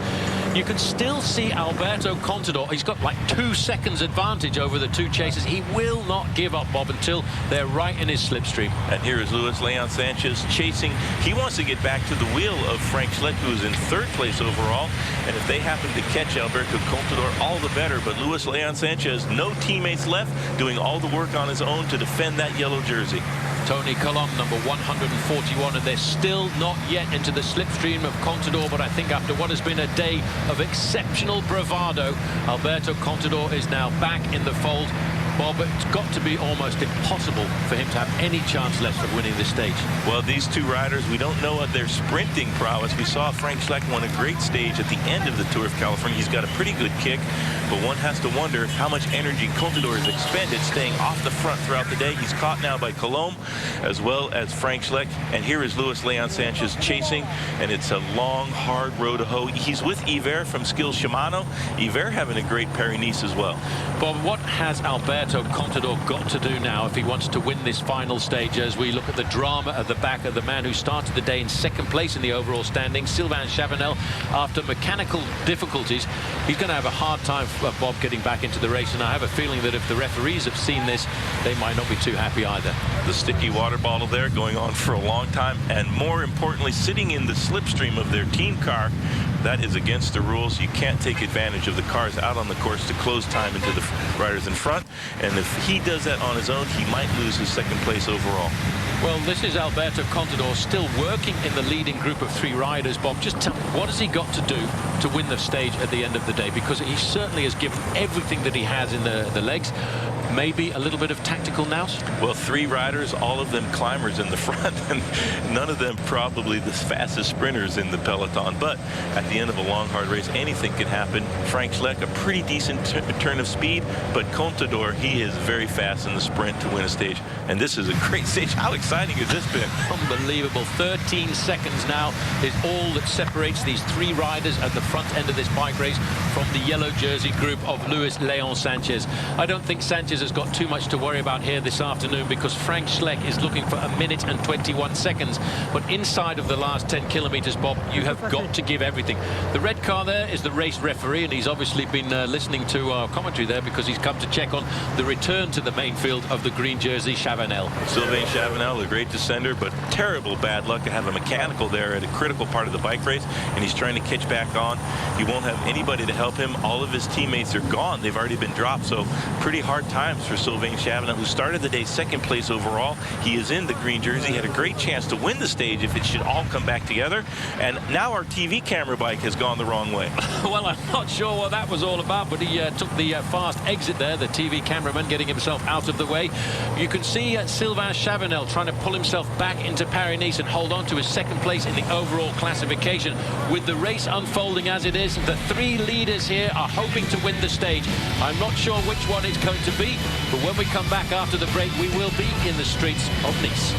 You can still see Alberto Contador. He's got like 2 seconds advantage over the two chasers. He will not give up, Bob, until they're right in his slipstream. And here is Luis Leon Sanchez chasing. He wants to get back to the wheel of Frank Schleck, who is in 3rd place overall. And if they happen to catch Alberto Contador, all the better. But Luis Leon Sanchez, no teammates left, doing all the work on his own to defend that yellow jersey. Tony Colom, number 141, and they're still not yet into the slipstream of Contador, but I think after what has been a day of exceptional bravado, Alberto Contador is now back in the fold. Bob, it's got to be almost impossible for him to have any chance left of winning this stage. Well, these two riders, we don't know what their sprinting prowess. We saw Frank Schleck won a great stage at the end of the Tour of California. He's got a pretty good kick, but one has to wonder how much energy Contador has expended staying off the front throughout the day. He's caught now by Colom as well as Frank Schleck. And here is Luis Leon Sanchez chasing, and it's a long, hard road to hoe. He's with Yver from Skills Shimano. Yver having a great Paris-Nice as well. Bob, what has Alberto Contador got to do now if he wants to win this final stage, as we look at the drama at the back of the man who started the day in 2nd place in the overall standing, Sylvain Chavanel? After mechanical difficulties, he's going to have a hard time, Bob, getting back into the race, and I have a feeling that if the referees have seen this, they might not be too happy either. The sticky water bottle there going on for a long time, and more importantly, sitting in the slipstream of their team car. That is against the rules. You can't take advantage of the cars out on the course to close time into the riders in front. And if he does that on his own, he might lose his 2nd place overall. Well, this is Alberto Contador still working in the leading group of 3 riders. Bob, just tell me, what has he got to do to win the stage at the end of the day? Because he certainly has given everything that he has in the legs. Maybe a little bit of tactical nous? Well, 3 riders, all of them climbers in the front, and none of them probably the fastest sprinters in the peloton. But at the end of a long, hard race, anything can happen. Frank Schleck, a pretty decent turn of speed, but Contador, he is very fast in the sprint to win a stage. And this is a great stage. How exciting has this been? Unbelievable. 13 seconds now is all that separates these 3 riders at the front end of this bike race from the yellow jersey group of Luis Leon Sanchez. I don't think Sanchez has got too much to worry about here this afternoon, because Frank Schleck is looking for 1 minute and 21 seconds. But inside of the last 10 kilometers, Bob, you have got to give everything. The red car there is the race referee, and he's obviously been listening to our commentary there, because he's come to check on the return to the main field of the green jersey, Chavanel. Sylvain Chavanel, a great descender, but terrible bad luck to have a mechanical there at a critical part of the bike race, and he's trying to catch back on. He won't have anybody to help him. All of his teammates are gone. They've already been dropped, so pretty hard times for Sylvain Chavanel, who started the day 2nd place overall. He is in the green jersey. He had a great chance to win the stage if it should all come back together. And now our TV camera bike has gone the wrong way. Well, I'm not sure what that was all about, but he took the fast exit there, the TV cameraman getting himself out of the way. You can see Sylvain Chavanel trying to pull himself back into Paris-Nice and hold on to his 2nd place in the overall classification. With the race unfolding as it is, the 3 leaders here are hoping to win the stage. I'm not sure which one it's going to be, but when we come back after the break, we will be in the streets of Nice.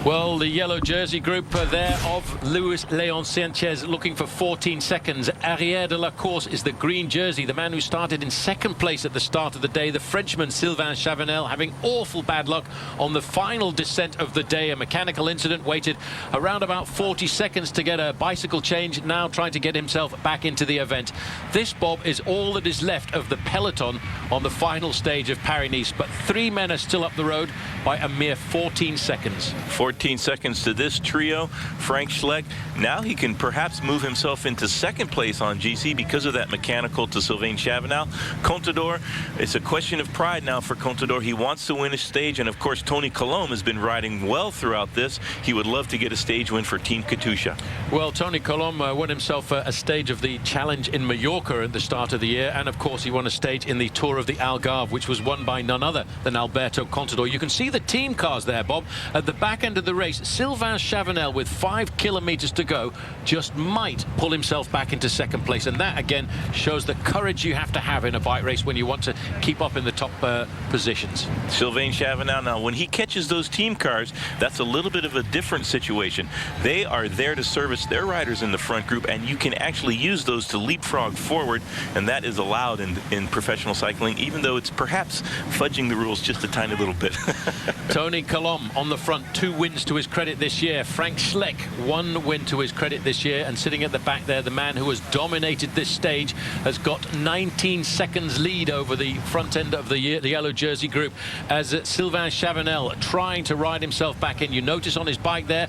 Well, the yellow jersey group there of Luis Leon Sanchez looking for 14 seconds. Arrière de la course is the green jersey, the man who started in 2nd place at the start of the day. The Frenchman Sylvain Chavanel having awful bad luck on the final descent of the day. A mechanical incident, waited around about 40 seconds to get a bicycle change, now trying to get himself back into the event. This, Bob, is all that is left of the peloton on the final stage of Paris-Nice, but 3 men are still up the road by a mere 14 seconds. 14 14 seconds to this trio. Frank Schleck, now he can perhaps move himself into second place on GC because of that mechanical to Sylvain Chavanel. Contador, it's a question of pride now for Contador. He wants to win a stage, and of course Tony Colombe has been riding well throughout this. He would love to get a stage win for Team Katusha. Well, Tony Colombe won himself a stage of the Challenge in Mallorca at the start of the year, and of course he won a stage in the Tour of the Algarve, which was won by none other than Alberto Contador. You can see the team cars there, Bob. At the back end of the race, Sylvain Chavanel, with 5 kilometers to go, just might pull himself back into second place, and that again shows the courage you have to have in a bike race when you want to keep up in the top positions. Sylvain Chavanel, now when he catches those team cars, that's a little bit of a different situation. They are there to service their riders in the front group, and you can actually use those to leapfrog forward, and that is allowed in professional cycling, even though it's perhaps fudging the rules just a tiny little bit. Tony Colombe on the front, 2 wins to his credit this year. Frank Schleck, 1 win to his credit this year, and sitting at the back there, the man who has dominated this stage, has got 19 seconds lead over the front end of the yellow jersey group, as Sylvain Chavanel trying to ride himself back in. You notice on his bike there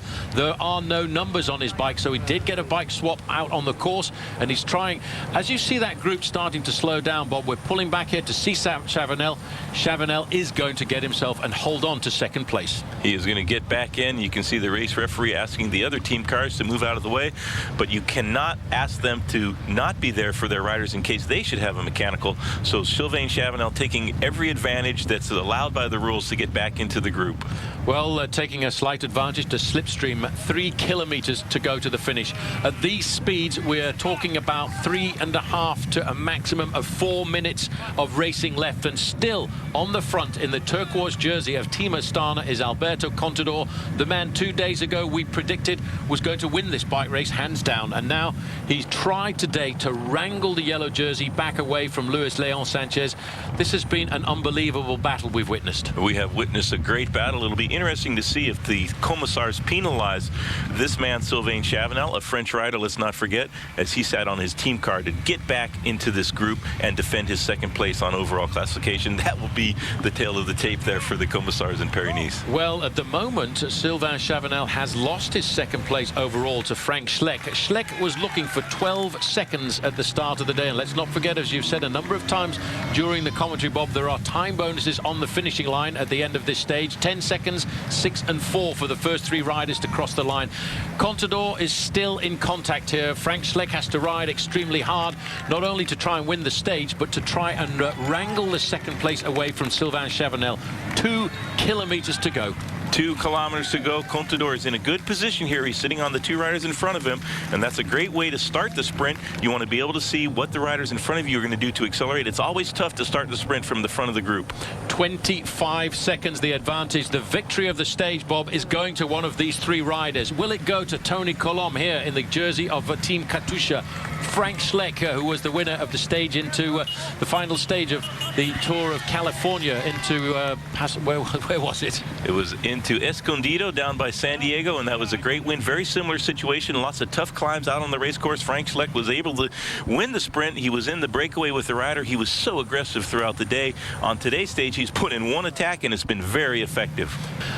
are no numbers on his bike, so he did get a bike swap out on the course, and he's trying. As you see that group starting to slow down, Bob, we're pulling back here to see Chavanel. Chavanel is going to get himself and hold on to second place. He is going to get back in. You can see the race referee asking the other team cars to move out of the way, but you cannot ask them to not be there for their riders in case they should have a mechanical. So Sylvain Chavanel taking every advantage that's allowed by the rules to get back into the group. Well, taking a slight advantage to slipstream, 3 kilometers to go to the finish. At these speeds, we're talking about 3.5 to a maximum of 4 minutes of racing left, and still on the front in the turquoise jersey of Team Astana is Alberto Contador, the man 2 days ago we predicted was going to win this bike race hands down, and now he's tried today to wrangle the yellow jersey back away from Luis Leon Sanchez. This has been an unbelievable battle we've witnessed. We have witnessed a great battle. It'll be interesting to see if the commissars penalize this man, Sylvain Chavanel, a French rider, let's not forget, as he sat on his team car to get back into this group and defend his second place on overall classification. That will be the tail of the tape there for the commissars in Paris-Nice. Well, at the moment, Sylvain Chavanel has lost his second place overall to Frank Schleck. Schleck was looking for 12 seconds at the start of the day, and let's not forget, as you've said a number of times during the commentary, Bob, there are time bonuses on the finishing line at the end of this stage. 10 seconds, 6 and 4 for the first 3 riders to cross the line. Contador is still in contact here. Frank Schleck has to ride extremely hard, not only to try and win the stage, but to try and wrangle the second place away from Sylvain Chavanel. 2 kilometers to go. 2 kilometers to go. Contador is in a good position here. He's sitting on the 2 riders in front of him, and that's a great way to start the sprint. You want to be able to see what the riders in front of you are going to do to accelerate. It's always tough to start the sprint from the front of the group. 25 seconds the advantage. The victory of the stage, Bob, is going to one of these 3 riders. Will it go to Tony Colombe here in the jersey of Team Katusha? Frank Schleck, who was the winner of the stage into the final stage of the Tour of California, into where was it? It was into Escondido down by San Diego, and that was a great win. Very similar situation, lots of tough climbs out on the race course. Frank Schleck was able to win the sprint. He was in the breakaway with the rider. He was so aggressive throughout the day. On today's stage, he's put in 1 attack, and it's been very effective.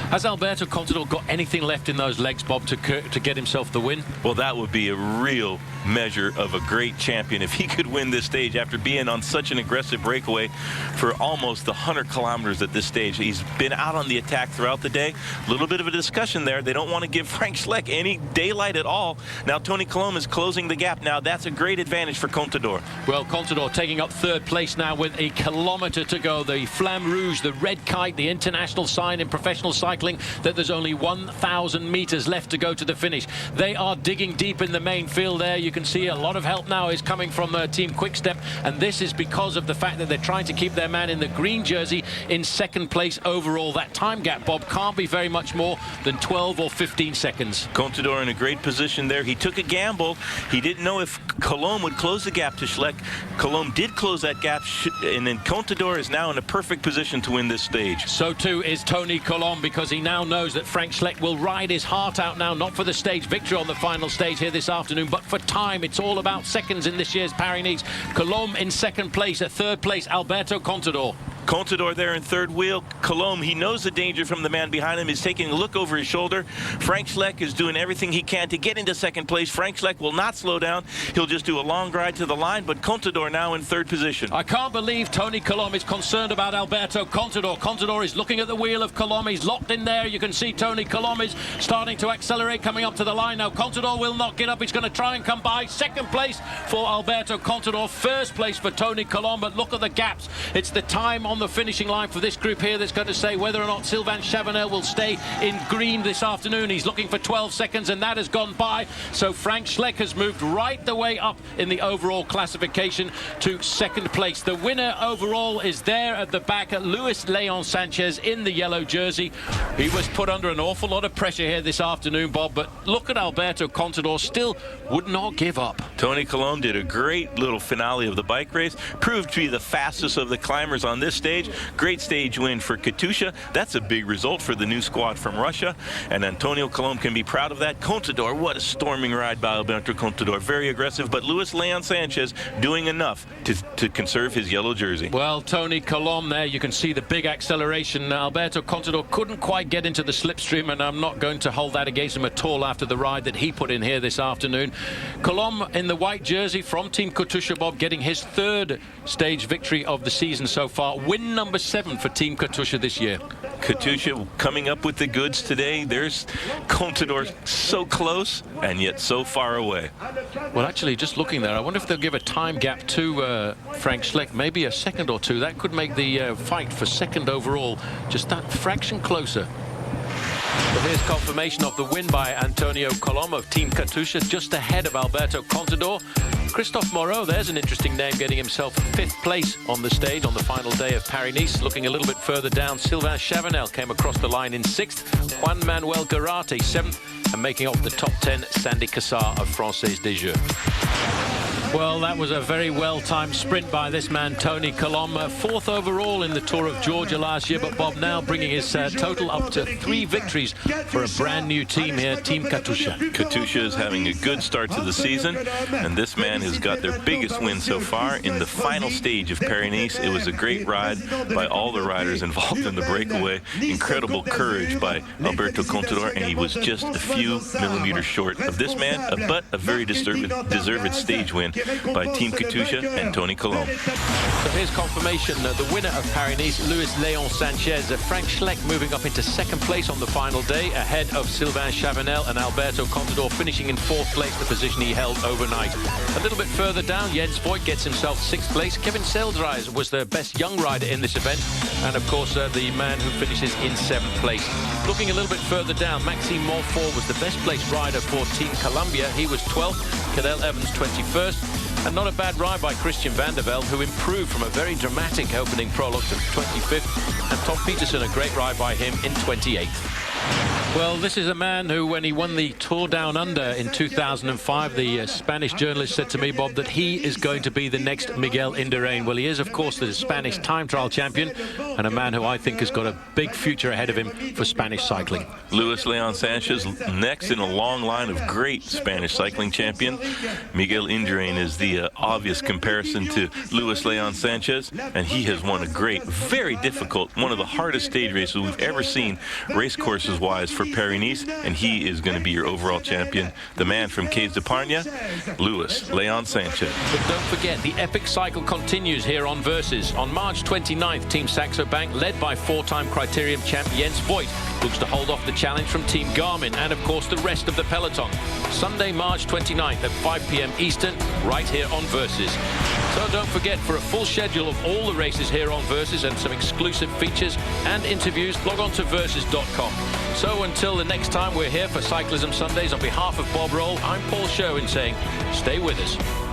Has Alberto Contador got anything left in those legs, Bob, to get himself the win? Well, that would be a real measure of a great champion if he could win this stage after being on such an aggressive breakaway for almost 100 kilometers at this stage. He's been out on the attack throughout the day. A little bit of a discussion there. They don't want to give Frank Schleck any daylight at all. Now Tony Colombe is closing the gap. Now that's a great advantage for Contador. Well, Contador taking up 3rd place now with a kilometer to go. The Flamme Rouge, the red kite, the international sign in professional cycling that there's only 1,000 meters left to go to the finish. They are digging deep in the main field there. You can see a lot of help now is coming from Team Quickstep, and this is because of the fact that they're trying to keep their man in the green jersey in second place overall. That time gap, Bob, can't be very much more than 12 or 15 seconds. Contador in a great position there. He took a gamble. He didn't know if Colombe would close the gap to Schleck. Colombe did close that gap, and then Contador is now in a perfect position to win this stage. So too is Tony Colombe, because he now knows that Frank Schleck will ride his heart out now, not for the stage victory on the final stage here this afternoon, but for time. It's all about seconds in this year's Paris-Nice. Colombe in second place. At 3rd place, Alberto Contador. Contador there in third wheel. Colomb, he knows the danger from the man behind him. He's taking a look over his shoulder. Frank Schleck is doing everything he can to get into second place. Frank Schleck will not slow down. He'll just do a long ride to the line, but Contador now in third position. I can't believe Tony Colomb is concerned about Alberto Contador. Contador is looking at the wheel of Colomb. He's locked in there. You can see Tony Colomb is starting to accelerate, coming up to the line now. Contador will not get up. He's going to try and come by. Second place for Alberto Contador. First place for Tony Colomb. But look at the gaps. It's the time on the finishing line for this group here that's going to say whether or not Sylvain Chavanel will stay in green this afternoon. He's looking for 12 seconds, and that has gone by. So Frank Schleck has moved right the way up in the overall classification to second place. The winner overall is there at the back, Luis Leon Sanchez in the yellow jersey. He was put under an awful lot of pressure here this afternoon, Bob, but look at Alberto Contador, still would not give up. Tony Colomb did a great little finale of the bike race, proved to be the fastest of the climbers on this stage. Great stage win for Katusha. That's a big result for the new squad from Russia, and Antonio Colomb can be proud of that. Contador, what a storming ride by Alberto Contador. Very aggressive, but Luis Leon Sanchez doing enough to conserve his yellow jersey. Well, Tony Colomb there, you can see the big acceleration. Alberto Contador couldn't quite get into the slipstream, and I'm not going to hold that against him at all after the ride that he put in here this afternoon. Colomb in the white jersey from Team Katusha, Bob, getting his third stage victory of the season so far. Win number 7 for Team Katusha this year. Katusha coming up with the goods today. There's Contador so close and yet so far away. Well, actually, just looking there, I wonder if they'll give a time gap to Frank Schleck, maybe a second or two. That could make the fight for second overall just that fraction closer. Well, here's confirmation of the win by Antonio Colomb of Team Katusha, just ahead of Alberto Contador. Christophe Moreau, there's an interesting name, getting himself 5th place on the stage on the final day of Paris-Nice. Looking a little bit further down, Sylvain Chavanel came across the line in 6th. Juan Manuel Garate 7th, and making off the top 10, Sandy Cassar of Française des Jeux. Well, that was a very well-timed sprint by this man, Tony Colomb. 4th overall in the Tour of Georgia last year, but Bob now bringing his total up to 3 victories for a brand new team here, Team Katusha. Katusha is having a good start to the season, and this man has got their biggest win so far in the final stage of Paris-Nice. It was a great ride by all the riders involved in the breakaway. Incredible courage by Alberto Contador, and he was just a few millimeters short of this man, but a very deserved stage win by Team Katusha and Tony Colomb. So here's confirmation, the winner of Paris-Nice, Luis Leon Sanchez. Frank Schleck moving up into 2nd place on the final day, ahead of Sylvain Chavanel, and Alberto Contador finishing in 4th place, the position he held overnight. A little bit further down, Jens Voigt gets himself 6th place. Kevin Seldreis was the best young rider in this event, and of course the man who finishes in 7th place. Looking a little bit further down, Maxime Montfort was the best placed rider for Team Columbia. He was 12th, Cadel Evans 21st. And not a bad ride by Christian van der Velde, who improved from a very dramatic opening prologue to 25th. And Tom Peterson, a great ride by him in 28th. Well, this is a man who, when he won the Tour Down Under in 2005, the Spanish journalist said to me, Bob, that he is going to be the next Miguel Indurain. Well, he is, of course, the Spanish time trial champion, and a man who I think has got a big future ahead of him for Spanish cycling. Luis Leon Sanchez next in a long line of great Spanish cycling champion. Miguel Indurain is the obvious comparison to Luis Leon Sanchez, and he has won a great, very difficult, one of the hardest stage races we've ever seen, race courses wise, for Paris-Nice, and he is going to be your overall champion. The man from Caves de Parnia, Luis Leon Sanchez. But don't forget, the epic cycle continues here on Versus. On March 29th, Team Saxo Bank, led by 4-time Criterium champ Jens Voigt, looks to hold off the challenge from Team Garmin and, of course, the rest of the peloton. Sunday, March 29th at 5 p.m. Eastern, right here on Versus. So don't forget, for a full schedule of all the races here on Versus and some exclusive features and interviews, log on to versus.com. So until the next time we're here for Cyclism Sundays, on behalf of Bob Roll, I'm Paul Sherwen saying, stay with us.